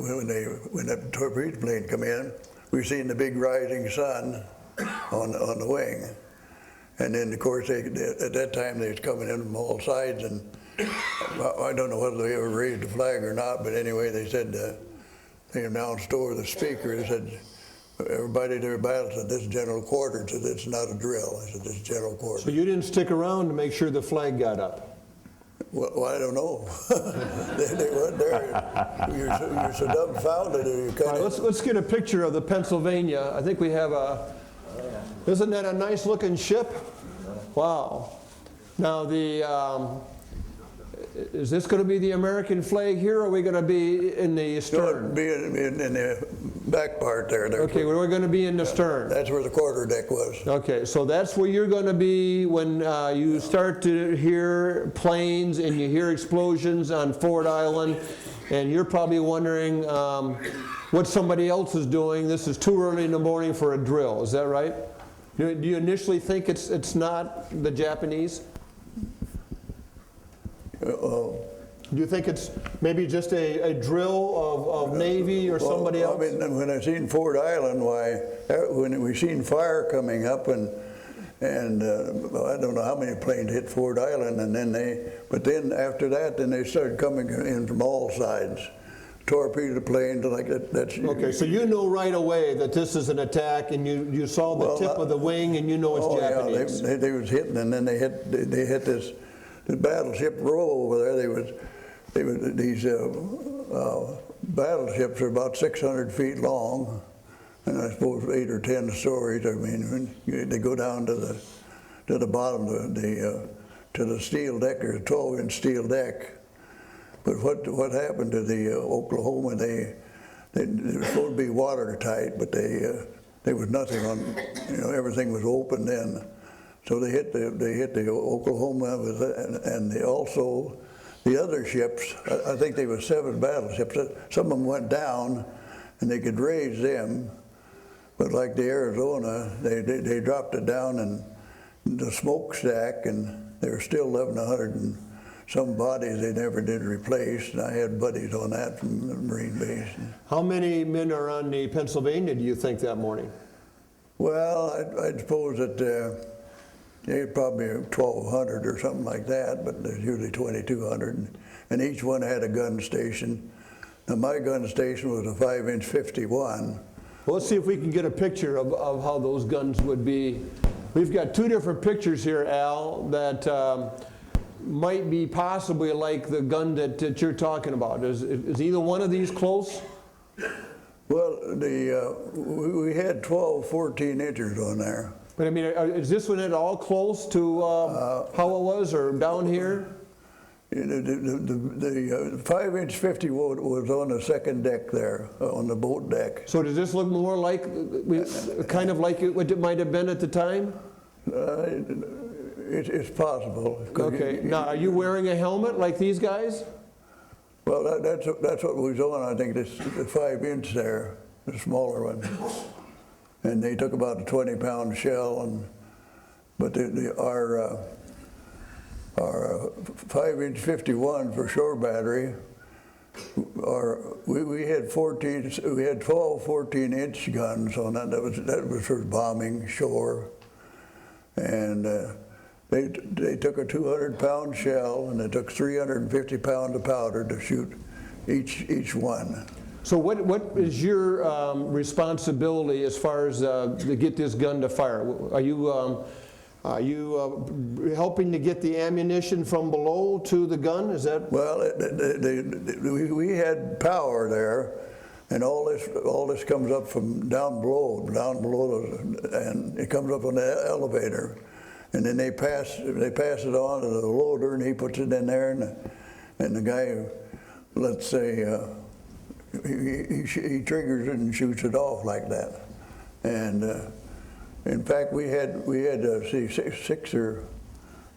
S6: that torpedo plane come in, we seen the big rising sun on the wing. And then, of course, at that time they was coming in from all sides, and I don't know whether they ever raised the flag or not, but anyway, they said, they announced over the speaker, they said, everybody to their battle said, this is general quarters, said, it's not a drill. I said, this is general quarters.
S2: So you didn't stick around to make sure the flag got up?
S6: Well, I don't know. they weren't there. You're so dumbfounded. You kind
S2: All right, let's get a picture of the Pennsylvania. I think we have isn't that a nice looking ship? Wow. Now is this going to be the American flag here, or are we going to be in the stern?
S6: Be in the back part there.
S2: Okay, we're going to be in the stern.
S6: That's where the quarter deck was.
S2: Okay, so that's where you're going to be when you start to hear planes and you hear explosions on Fort Island, and you're probably wondering what somebody else is doing. This is too early in the morning for a drill. Is that right? Do you initially think it's not the Japanese? Do you think it's maybe just a drill of Navy or somebody else?
S6: I mean, when I seen Fort Island, when we seen fire coming up, and I don't know how many planes hit Fort Island, but then after that, then they started coming in from all sides. Torpedo planes like that.
S2: Okay, so you know right away that this is an attack, and you saw the tip of the wing, and you know it's Japanese.
S6: Yeah, they was hitting, and then they hit this battleship row over there. These battleships are about 600 feet long, and I suppose 8 or 10 stories. I mean, they go down to the bottom to the steel deck. There's a 12-inch steel deck. But what happened to the Oklahoma? They were supposed to be watertight, but there was nothing on. Everything was open then. So they hit the Oklahoma and also the other ships. I think there were 7 battleships. Some of them went down, and they could raise them, but like the Arizona, they dropped it down in the smokestack, and there were still 1,100 and some bodies they never did replace. And I had buddies on that from the Marine base.
S2: How many men are on the Pennsylvania, do you think, that morning?
S6: Well, I'd suppose that probably 1,200 or something like that, but there's usually 2,200. And each one had a gun station. Now, my gun station was a 5-inch 51.
S2: Well, let's see if we can get a picture of how those guns would be. We've got two different pictures here, Al, that might be possibly like the gun that you're talking about. Is either one of these close?
S6: Well, we had 12, 14 inches on there.
S2: But I mean, is this one at all close to how it was, or down here?
S6: You know, the 5-inch 50 was on the second deck there, on the boat deck.
S2: So does this look more like, kind of like what it might have been at the time?
S6: It's possible.
S2: Okay. Now, are you wearing a helmet like these guys?
S6: Well, that's what was on. I think this the 5-inch there, the smaller one, and they took about a 20-pound shell. But our 5-inch 51 for shore battery, we had 12, 14-inch guns on that. That was for bombing shore, and they took a 200-pound shell and they took 350 pounds of powder to shoot each one.
S2: So what is your responsibility as far as to get this gun to fire? Are you helping to get the ammunition from below to the gun? Is that?
S6: Well, we had power there, and all this comes up from down below, and it comes up on the elevator, and then they pass it on to the loader, and he puts it in there, and the guy, let's say, he triggers it and shoots it off like that, and. In fact, we had six or,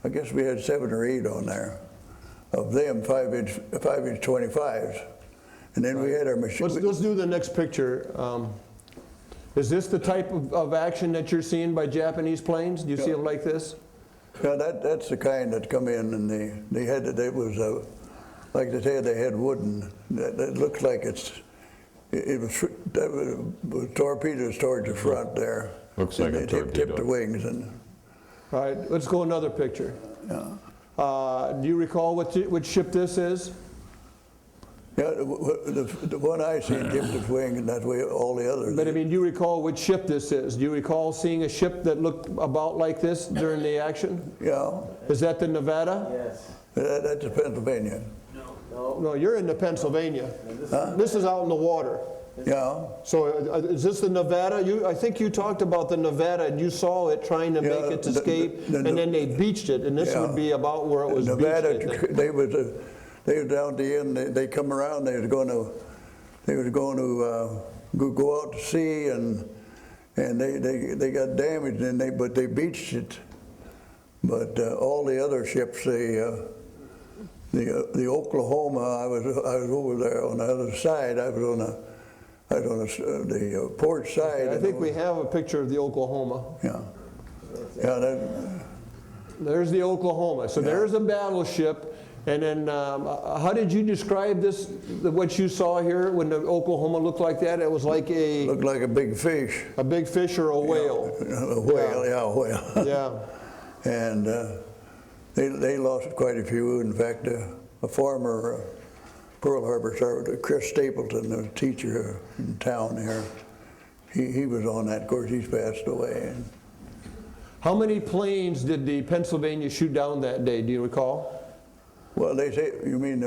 S6: I guess we had 7 or 8 on there, of them 5-inch 25s, and then we had our machine.
S2: Let's do the next picture. Is this the type of action that you're seeing by Japanese planes? Do you see them like this?
S6: Yeah, that's the kind that come in, and they had it was like they said, they had wooden. That looks like it was torpedoes towards the front there.
S5: Looks like a torpedo.
S6: Tipped the wings.
S2: All right, let's go another picture.
S6: Yeah.
S2: Do you recall which ship this is?
S6: Yeah, the one I seen tipped its wing, and that's way all the others.
S2: But I mean, do you recall which ship this is? Do you recall seeing a ship that looked about like this during the action?
S6: Yeah.
S2: Is that the Nevada?
S3: Yes.
S6: That's the Pennsylvania.
S2: No, you're in the Pennsylvania.
S6: Huh?
S2: This is out in the water.
S6: Yeah.
S2: So is this the Nevada? I think you talked about the Nevada, and you saw it trying to make it escape, and then they beached it, and this would be about where it was
S6: Nevada,
S2: beached.
S6: they was down at the end. They come around. They was going to go out to sea, and they got damaged, but they beached it. But all the other ships, the Oklahoma, I was over there on the other side. I was on the port side.
S2: I think we have a picture of the Oklahoma.
S6: Yeah. Yeah.
S2: There's the Oklahoma. So there's a battleship. And then how did you describe this, what you saw here when the Oklahoma looked like that? It was like
S6: looked like a big fish.
S2: A big fish or a whale?
S6: A whale, yeah, a whale.
S2: Yeah.
S6: And they lost quite a few. In fact, a former Pearl Harbor sergeant, Chris Stapleton, a teacher in town here, he was on that. Of course, he's passed away.
S2: How many planes did the Pennsylvania shoot down that day? Do you recall?
S6: Well, they say, you mean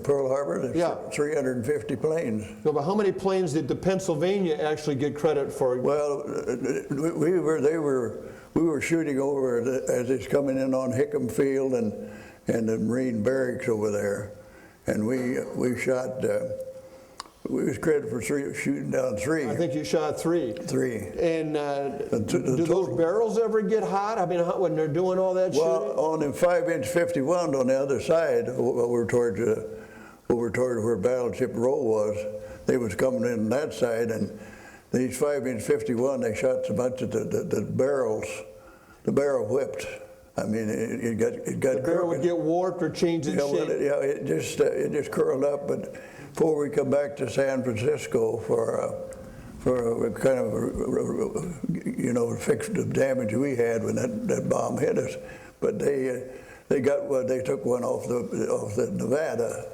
S6: Pearl Harbor? There's 350 planes.
S2: No, but how many planes did the Pennsylvania actually get credit for?
S6: Well, we were shooting over as it's coming in on Hickam Field and the Marine Barracks over there, and we shot. We was credited for shooting down 3.
S2: I think you shot 3.
S6: 3.
S2: And do those barrels ever get hot? I mean, when they're doing all that shooting?
S6: Well, on the 5-inch 51 on the other side, over toward where Battleship Row was, they was coming in on that side, and these 5-inch 51, they shot so much that the barrel whipped. I mean, it got.
S2: The barrel would get warped or change its shape.
S6: Well, it just curled up, but. Before we come back to San Francisco for a kind of fix the damage we had when that bomb hit us, but they took one off the Nevada,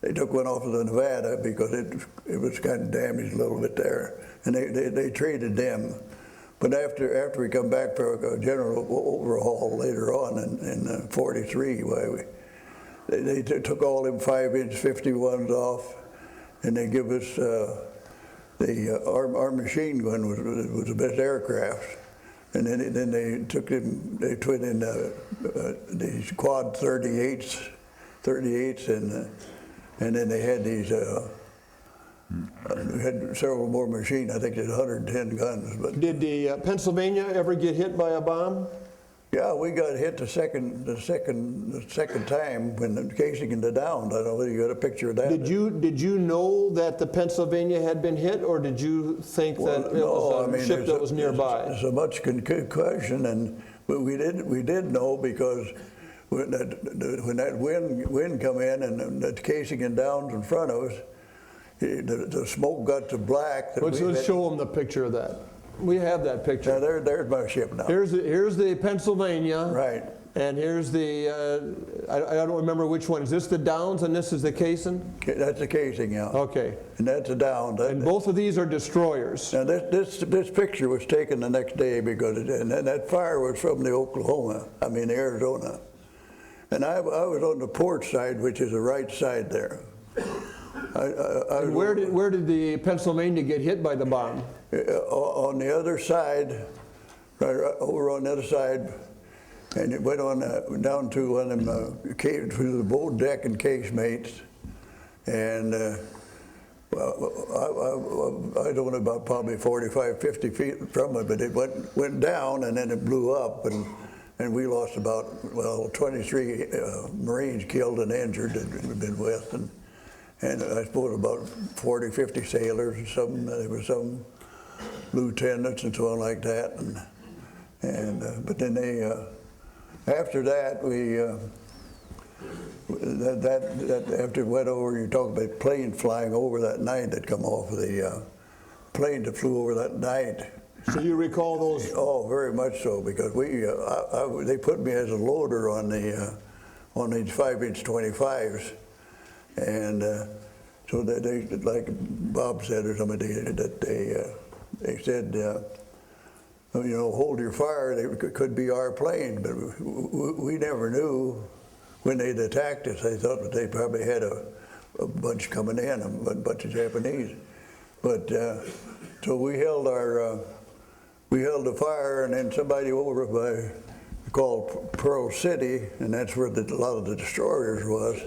S6: they took one off of the Nevada because it was kind of damaged a little bit there, and they traded them. But after we come back for a general overhaul later on in 43, they took all them 5-inch 51s off, and they give us our machine gun was the best aircraft. And then they took them, they put in these quad 38s, and then they had these, we had several more machines. I think there's 110 guns. But
S2: Did the Pennsylvania ever get hit by a bomb?
S6: yeah, we got hit the second time when the casing in the down. I don't know whether you got a picture of that.
S2: Did you know that the Pennsylvania had been hit, or did you think that it was a ship that was nearby?
S6: There's so much concussion, but we did know because when that wind come in and the casing and downs in front of us, the smoke got to black.
S2: Let's show them the picture of that. We have that picture.
S6: Now there's my ship now.
S2: Here's the Pennsylvania.
S6: Right.
S2: And here's the, I don't remember which one. Is this the downs and this is the casing?
S6: That's the casing, yeah.
S2: Okay.
S6: And that's the down.
S2: And both of these are destroyers.
S6: Now this picture was taken the next day because and that fire was from the Arizona. And I was on the port side, which is the right side there.
S2: And where did the Pennsylvania get hit by the bomb?
S6: On the other side, right over on the other side, and it went on down to one of them to the boat deck and casemates, and I don't know, about probably 45, 50 feet from it, but it went down and then it blew up, and we lost about 23 Marines killed and injured that had been with, and I suppose about 40, 50 sailors and some. There were some lieutenants and so on like that, but then they after that after it went over, you talk about plane flying over that night that come off of the plane that flew over that night.
S2: So you recall those?
S6: Oh, very much so, because they put me as a loader on these 5-inch 25s, and so they like Bob said or somebody that they said, hold your fire. They could be our plane, but we never knew when they'd attacked us. They thought that they probably had a bunch coming in, a bunch of Japanese. But so we held the fire, and then somebody over by called Pearl City, and that's where a lot of the destroyers was,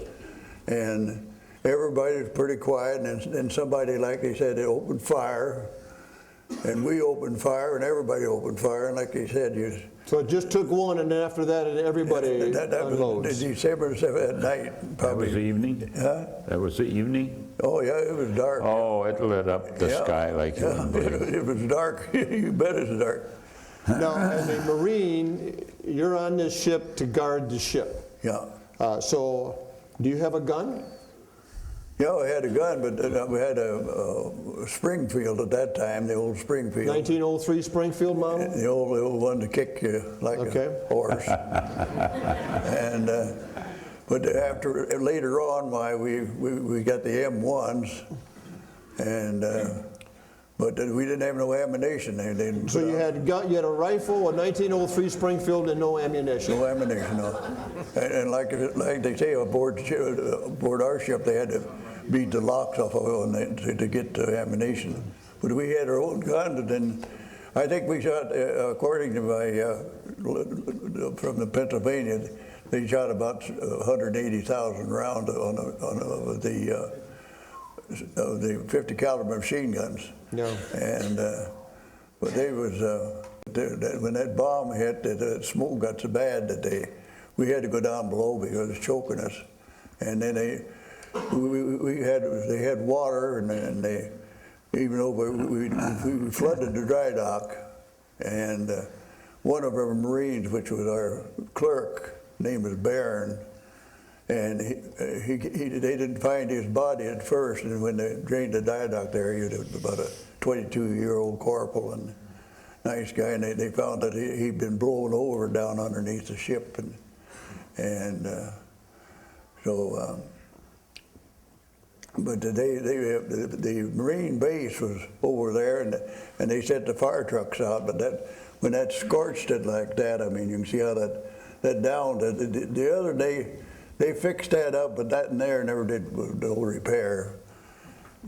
S6: and everybody was pretty quiet, and then somebody, like they said, they opened fire. And we opened fire, and everybody opened fire, and like they said,
S2: So it just took one, and then after that, everybody
S6: that
S2: unloads.
S6: was December 7th at night, probably.
S5: That was the evening?
S6: Huh?
S5: That was the evening?
S6: Oh, yeah, it was dark.
S5: Oh, it lit up the sky like you wouldn't believe.
S6: It was dark. You bet it's dark.
S2: Now, as a Marine, you're on this ship to guard the ship.
S6: Yeah.
S2: So, do you have a gun?
S6: Yeah, we had a gun, but we had a Springfield at that time, the old Springfield.
S2: 1903 Springfield model?
S6: The old one to kick you like a horse. And but later on, we got the M1s, and but we didn't have no ammunition.
S2: So you had a rifle, a 1903 Springfield, and no ammunition.
S6: No ammunition, no. And like they say aboard our ship, they had to beat the locks off of it to get the ammunition. But we had our own guns, and then I think we shot, according to from the Pennsylvania, they shot about 180,000 rounds on the 50 caliber machine guns.
S2: Yeah.
S6: And but they was when that bomb hit, the smoke got so bad that we had to go down below because it was choking us. And then they had water, and they even though we flooded the dry dock, and one of our Marines, which was our clerk, name was Barron, and they didn't find his body at first, and when they drained the dry dock there, he was about a 22-year-old corporal and nice guy, and they found that he'd been blown over down underneath the ship, and so But the Marine base was over there, and they set the fire trucks out. But when that scorched it like that, I mean, you can see how that downed. The other day, they fixed that up, but that in there never did no repair.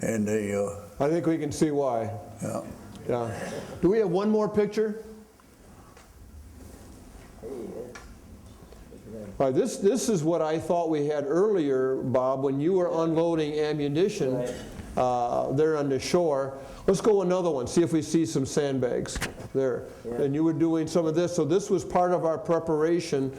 S6: And they.
S2: I think we can see why.
S6: Yeah.
S2: Yeah. Do we have one more picture? All right, this is what I thought we had earlier, Bob, when you were unloading ammunition there on the shore. Let's go another one, see if we see some sandbags there. Yeah. And you were doing some of this, so this was part of our preparation,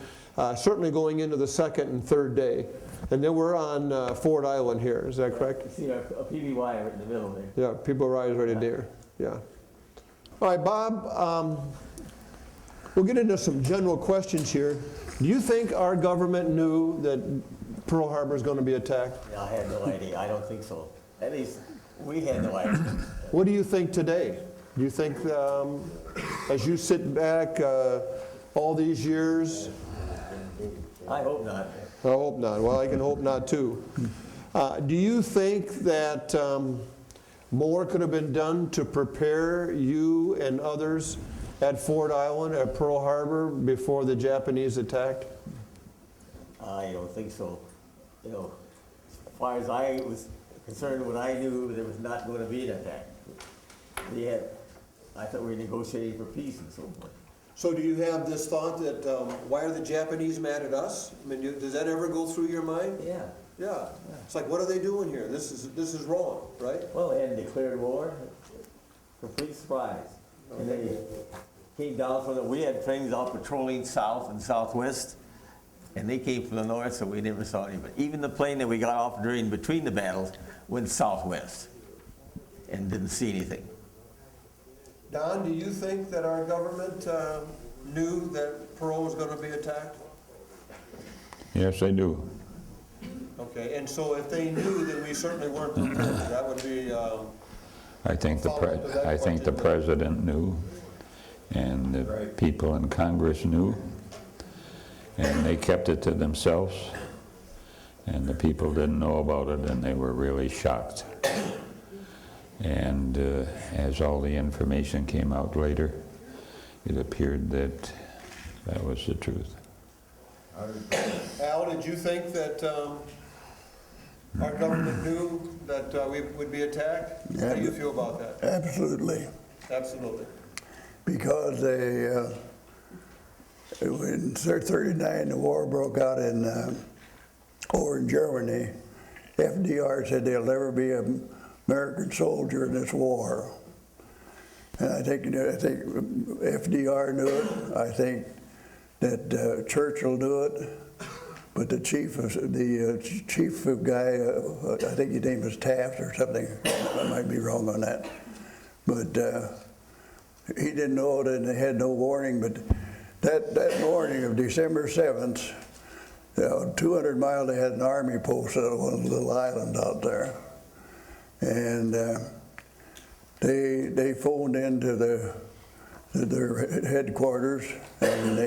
S2: certainly going into the second and third day. And then we're on Ford Island here, is that correct?
S4: You see a PBY right in the middle there.
S2: Yeah, people rise right in there, yeah. All right, Bob, we'll get into some general questions here. Do you think our government knew that Pearl Harbor is going to be attacked?
S4: I had no idea. I don't think so. At least we had no idea.
S2: What do you think today? Do you think, as you sit back all these years?
S4: I hope not.
S2: I hope not. Well, I can hope not too. Do you think that more could have been done to prepare you and others at Ford Island, at Pearl Harbor, before the Japanese attacked?
S4: I don't think so. You know, as far as I was concerned, what I knew, there was not going to be an attack. I thought we were negotiating for peace and so forth.
S2: So do you have this thought that, why are the Japanese mad at us? I mean, does that ever go through your mind?
S4: Yeah.
S2: Yeah. It's like, what are they doing here? This is wrong, right?
S4: Well, they hadn't declared war. Complete surprise. And they came down from we had trains out patrolling south and southwest, and they came from the north, so we never saw anybody. Even the plane that we got off between the battles went southwest and didn't see anything.
S2: Don, do you think that our government knew that Pearl was going to be attacked?
S5: Yes, I do.
S2: Okay, and so if they knew, then we certainly weren't prepared. That would be.
S5: I think the president knew, and the people in Congress knew, and they kept it to themselves, and the people didn't know about it, and they were really shocked. And as all the information came out later, it appeared that that was the truth.
S2: Al, did you think that our government knew that we would be attacked?
S6: Yeah.
S2: How do you feel about that?
S6: Absolutely.
S2: Absolutely.
S6: Because in 39, the war broke out over in Germany. FDR said there'll never be an American soldier in this war. And I think FDR knew it. I think that Churchill knew it. But the chief guy, I think his name was Taft or something. I might be wrong on that. But he didn't know it, and they had no warning. But that morning of December 7th, 200 miles, they had an army posted on one little island out there. And they phoned into their headquarters and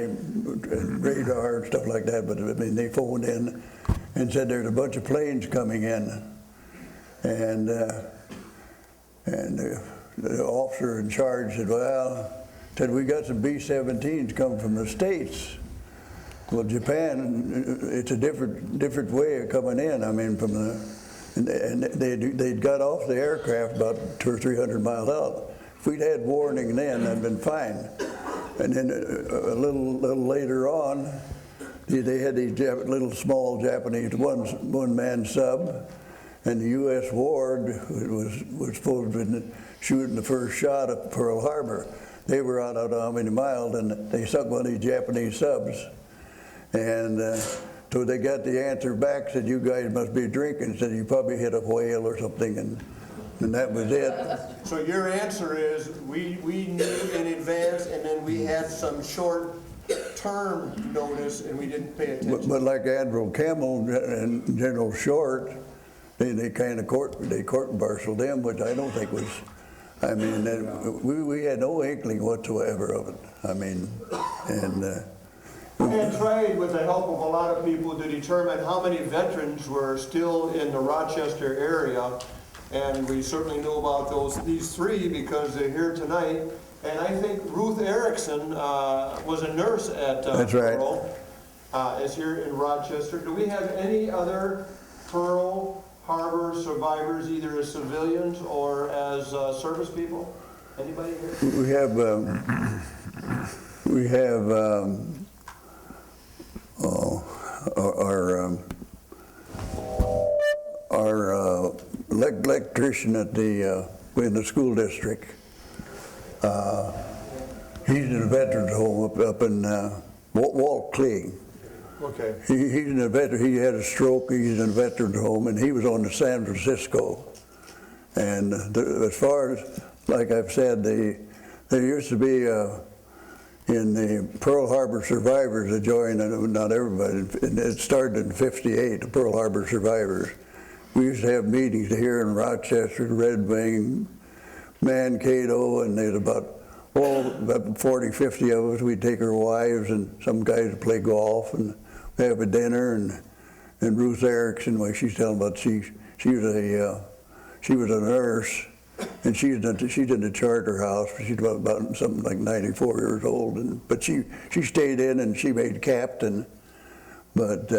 S6: radar and stuff like that, but I mean, they phoned in and said there's a bunch of planes coming in. And the officer in charge said, we got some B-17s coming from the States. Well, Japan, it's a different way of coming in. I mean, and they'd got off the aircraft about 200 or 300 miles out. If we'd had warning then, that'd been fine. And then a little later on, they had these little small Japanese one-man sub, and the U.S. Ward was supposed to have been shooting the first shot at Pearl Harbor. They were out how many miles, and they sunk one of these Japanese subs. And so they got the answer back, said, you guys must be drinking, said you probably hit a whale or something, and that was it.
S2: So your answer is we knew in advance, and then we had some short-term notice, and we didn't pay attention.
S6: But like Admiral Campbell and General Short, they kind of court-martialed them, which I don't think was. I mean, we had no inkling whatsoever of it. I mean, and
S2: And tried with the help of a lot of people to determine how many veterans were still in the Rochester area. And we certainly know about these three because they're here tonight. And I think Ruth Erickson was a nurse at
S6: That's right.
S2: Pearl, is here in Rochester. Do we have any other Pearl Harbor survivors, either as civilians or as service people? Anybody here?
S6: We have our electrician at in the school district. He's in a veterans home up in Walt Kling.
S2: Okay.
S6: He's in a veteran. He had a stroke. He's in a veterans home, and he was on the San Francisco. And as far as, like I've said, there used to be in the Pearl Harbor survivors that joined, not everybody, and it started in '58, the Pearl Harbor survivors. We used to have meetings here in Rochester, Red Wing, Mankato, and there's about 40, 50 of us. We'd take our wives and some guys would play golf, and we have a dinner. And Ruth Erickson, well, she's telling about she was a nurse, and she's in the charter house. She's about something like 94 years old, but she stayed in and she made captain. But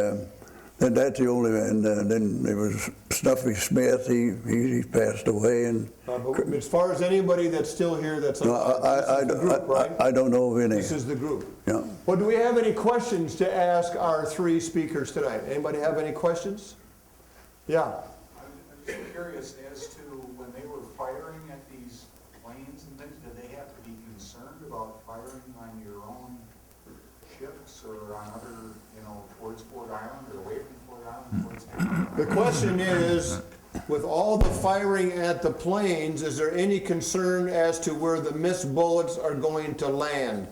S6: and that's the only. And then there was Snuffy Smith. He passed away. And
S2: But as far as anybody that's still here, that's
S6: no, I don't know of any.
S2: This is the group.
S6: Yeah.
S2: Well, do we have any questions to ask our three speakers tonight? Anybody have any questions? Yeah.
S7: I'm just curious as to when they were firing at these planes and things, did they have to be concerned about firing on your own ships or on other, towards Fort Island or away from Fort Island towards Canada?
S2: The question is, with all the firing at the planes, is there any concern as to where the missed bullets are going to land?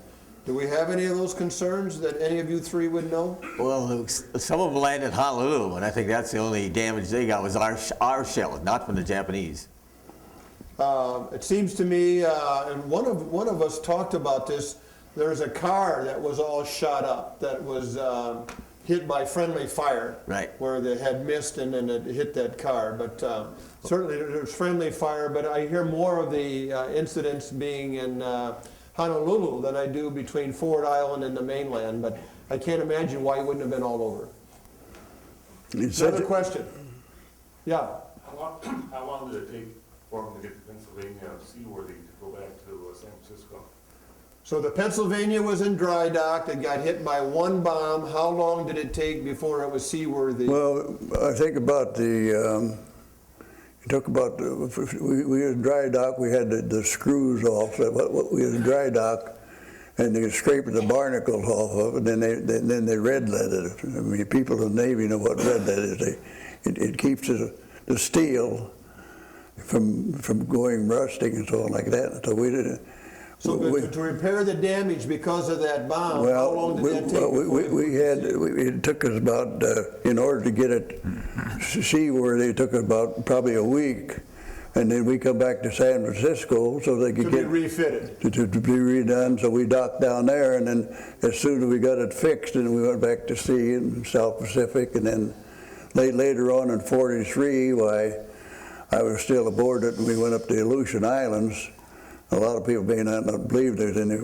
S2: Do we have any of those concerns that any of you three would know?
S4: Well, some of them landed in Honolulu, and I think that's the only damage they got was our shell, not from the Japanese.
S2: It seems to me, and one of us talked about this, there's a car that was all shot up that was hit by friendly fire.
S4: Right.
S2: Where they had missed and then it hit that car. But certainly there's friendly fire, but I hear more of the incidents being in Honolulu than I do between Ford Island and the mainland, but I can't imagine why it wouldn't have been all over. Another question? Yeah.
S8: How long did it take for them to get to Pennsylvania seaworthy to go back to San Francisco?
S2: So the Pennsylvania was in dry dock. It got hit by one bomb. How long did it take before it was seaworthy?
S6: Well, I think about it took about, we were in dry dock, we had the screws off, so we were in dry dock, and they scraped the barnacles off of it, and then they red-leaded it. I mean, people in the Navy know what red-lead is. It keeps the steel from going rusting and so on like that. So we did.
S2: So to repair the damage because of that bomb, how long did that take?
S6: It took us about, in order to get it seaworthy, it took us about probably a week. And then we come back to San Francisco so they could
S2: To be refitted.
S6: To be redone. So we docked down there, and then as soon as we got it fixed, and we went back to sea in South Pacific. And then later on in '43, why I was still aboard it, and we went up to the Aleutian Islands. A lot of people may not believe there's any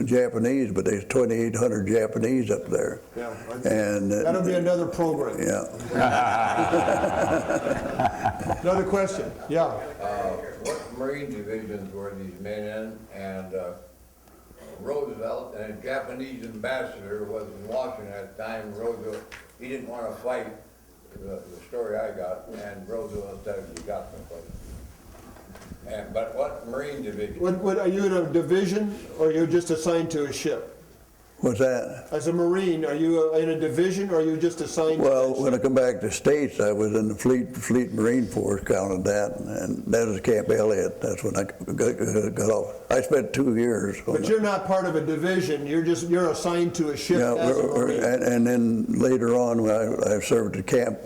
S6: Japanese, but there's 2,800 Japanese up there.
S2: Yeah,
S6: and
S2: that'll be another program.
S6: Yeah.
S2: Another question? Yeah.
S3: What Marine divisions were these men in? And Roosevelt, and a Japanese ambassador was in Washington at the time. Roosevelt, he didn't want to fight, the story I got, and Roosevelt said he got to fight. But what Marine division?
S2: What, are you in a division, or are you just assigned to a ship?
S6: What's that?
S2: As a Marine, are you in a division, or are you just assigned
S6: Well,
S2: to
S6: when I come back to States, I was in the Fleet Marine Force, counted that, and that was Camp Elliott. That's when I got off. I spent 2 years.
S2: But you're not part of a division, you're assigned to a ship
S6: Yeah,
S2: as a Marine.
S6: and then later on, I served at Camp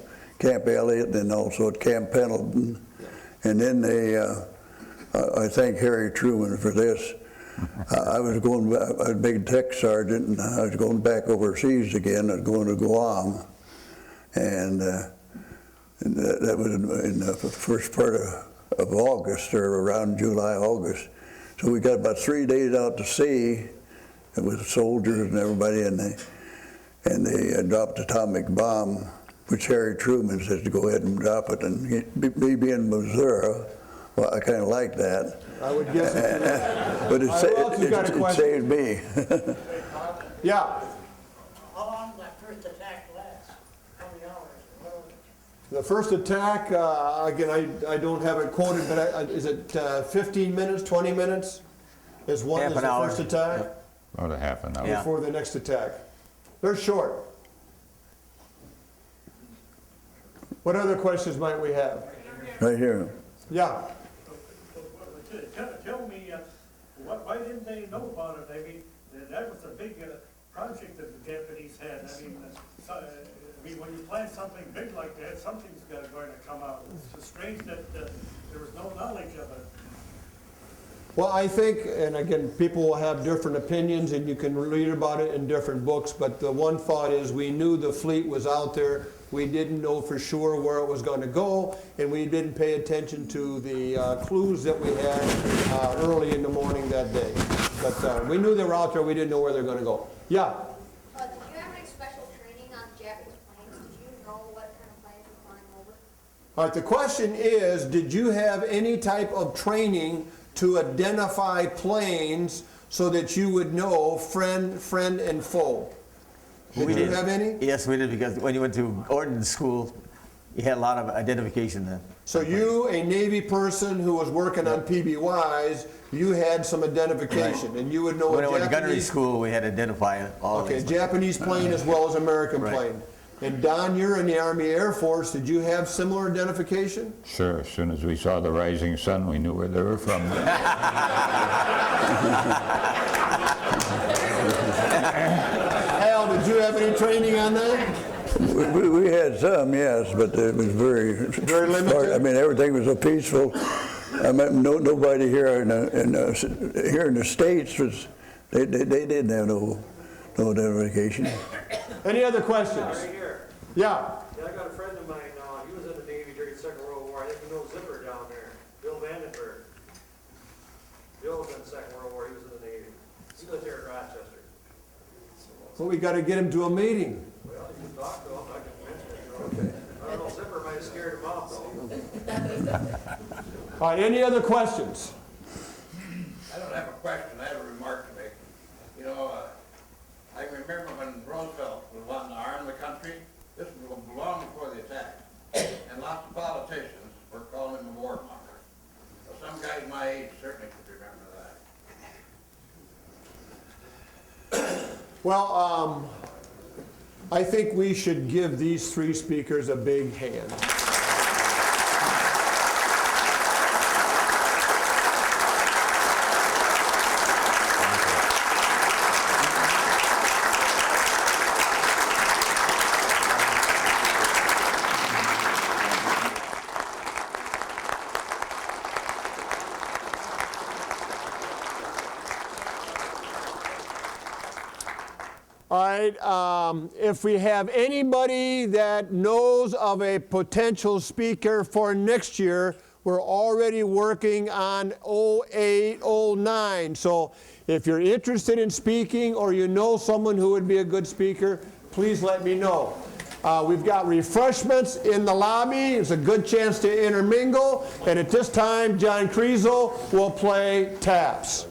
S6: Elliott and also at Camp Pendleton. And then I thank Harry Truman for this. I was going, I was a big tech sergeant, and I was going back overseas again. I was going to Guam, and that was in the first part of August, or around July, August. So we got about 3 days out to sea with soldiers and everybody, and they dropped atomic bomb, which Harry Truman says to go ahead and drop it. And me being Missouri, well, I kind of like that.
S2: I would guess it.
S6: But it saved me.
S2: Yeah.
S9: How long did that first attack last? How many hours?
S2: The first attack, again, I don't have it quoted, but is it 15 minutes, 20 minutes? Is one
S4: Half
S2: is
S4: an
S2: the
S4: hour.
S2: first attack
S5: About a half an hour.
S4: Yeah.
S2: before the next attack? They're short. What other questions might we have?
S6: Right here.
S2: Yeah.
S10: Tell me, why didn't they know about it? I mean, that was a big project that the Japanese had. I mean, when you plan something big like that, something's going to come out. It's strange that there was no knowledge of it.
S2: Well, I think, and again, people will have different opinions, and you can read about it in different books, but the one thought is we knew the fleet was out there. We didn't know for sure where it was going to go, and we didn't pay attention to the clues that we had early in the morning that day. But we knew they were out there. We didn't know where they were going to go. Yeah?
S11: Did you have any special training on Japanese planes? Did you know what kind of planes were flying over?
S2: All right, the question is, did you have any type of training to identify planes so that you would know friend, and foe? Did you have any?
S4: Yes, we did, because when you went to ordnance school, you had a lot of identification then.
S2: So you, a Navy person who was working on PBYs, you had some identification,
S4: Right.
S2: and you would know
S4: When I
S2: a
S4: went to gunnery
S2: Japanese,
S4: school, we had to identify all of
S2: okay,
S4: these.
S2: Japanese plane as well as American
S4: Right.
S2: plane. And Don, you're in the Army Air Force. Did you have similar identification?
S5: Sure, as soon as we saw the rising sun, we knew where they were from.
S2: Hal, did you have any training on that?
S6: We had some, yes, but it was very
S2: limited?
S6: I mean, everything was so peaceful. I mean, nobody here here in the States was. They didn't have no identification.
S2: Any other questions?
S10: Right here.
S2: Yeah.
S10: Yeah, I got a friend of mine, he was in the Navy during the Second World War. I think you know Zipper down there, Bill Vandenberg. Bill was in the Second World War, he was in the Navy. He lived here in Rochester.
S2: Well, we got to get him to a meeting.
S10: Well, you can talk to him, I can mention it. I don't know, Zipper might have scared him off though.
S2: All right, any other questions?
S3: I don't have a question, I have a remark to make. You know, I remember when Roosevelt was wanting to arm the country, this was long before the attack, and lots of politicians were calling him a warmonger. So some guys my age certainly could remember that.
S2: Well, I think we should give these three speakers a big hand. All right, if we have anybody that knows of a potential speaker for next year, we're already working on 08, 09. So if you're interested in speaking or you know someone who would be a good speaker, please let me know. We've got refreshments in the lobby. It's a good chance to intermingle. And at this time, John Creasel will play taps.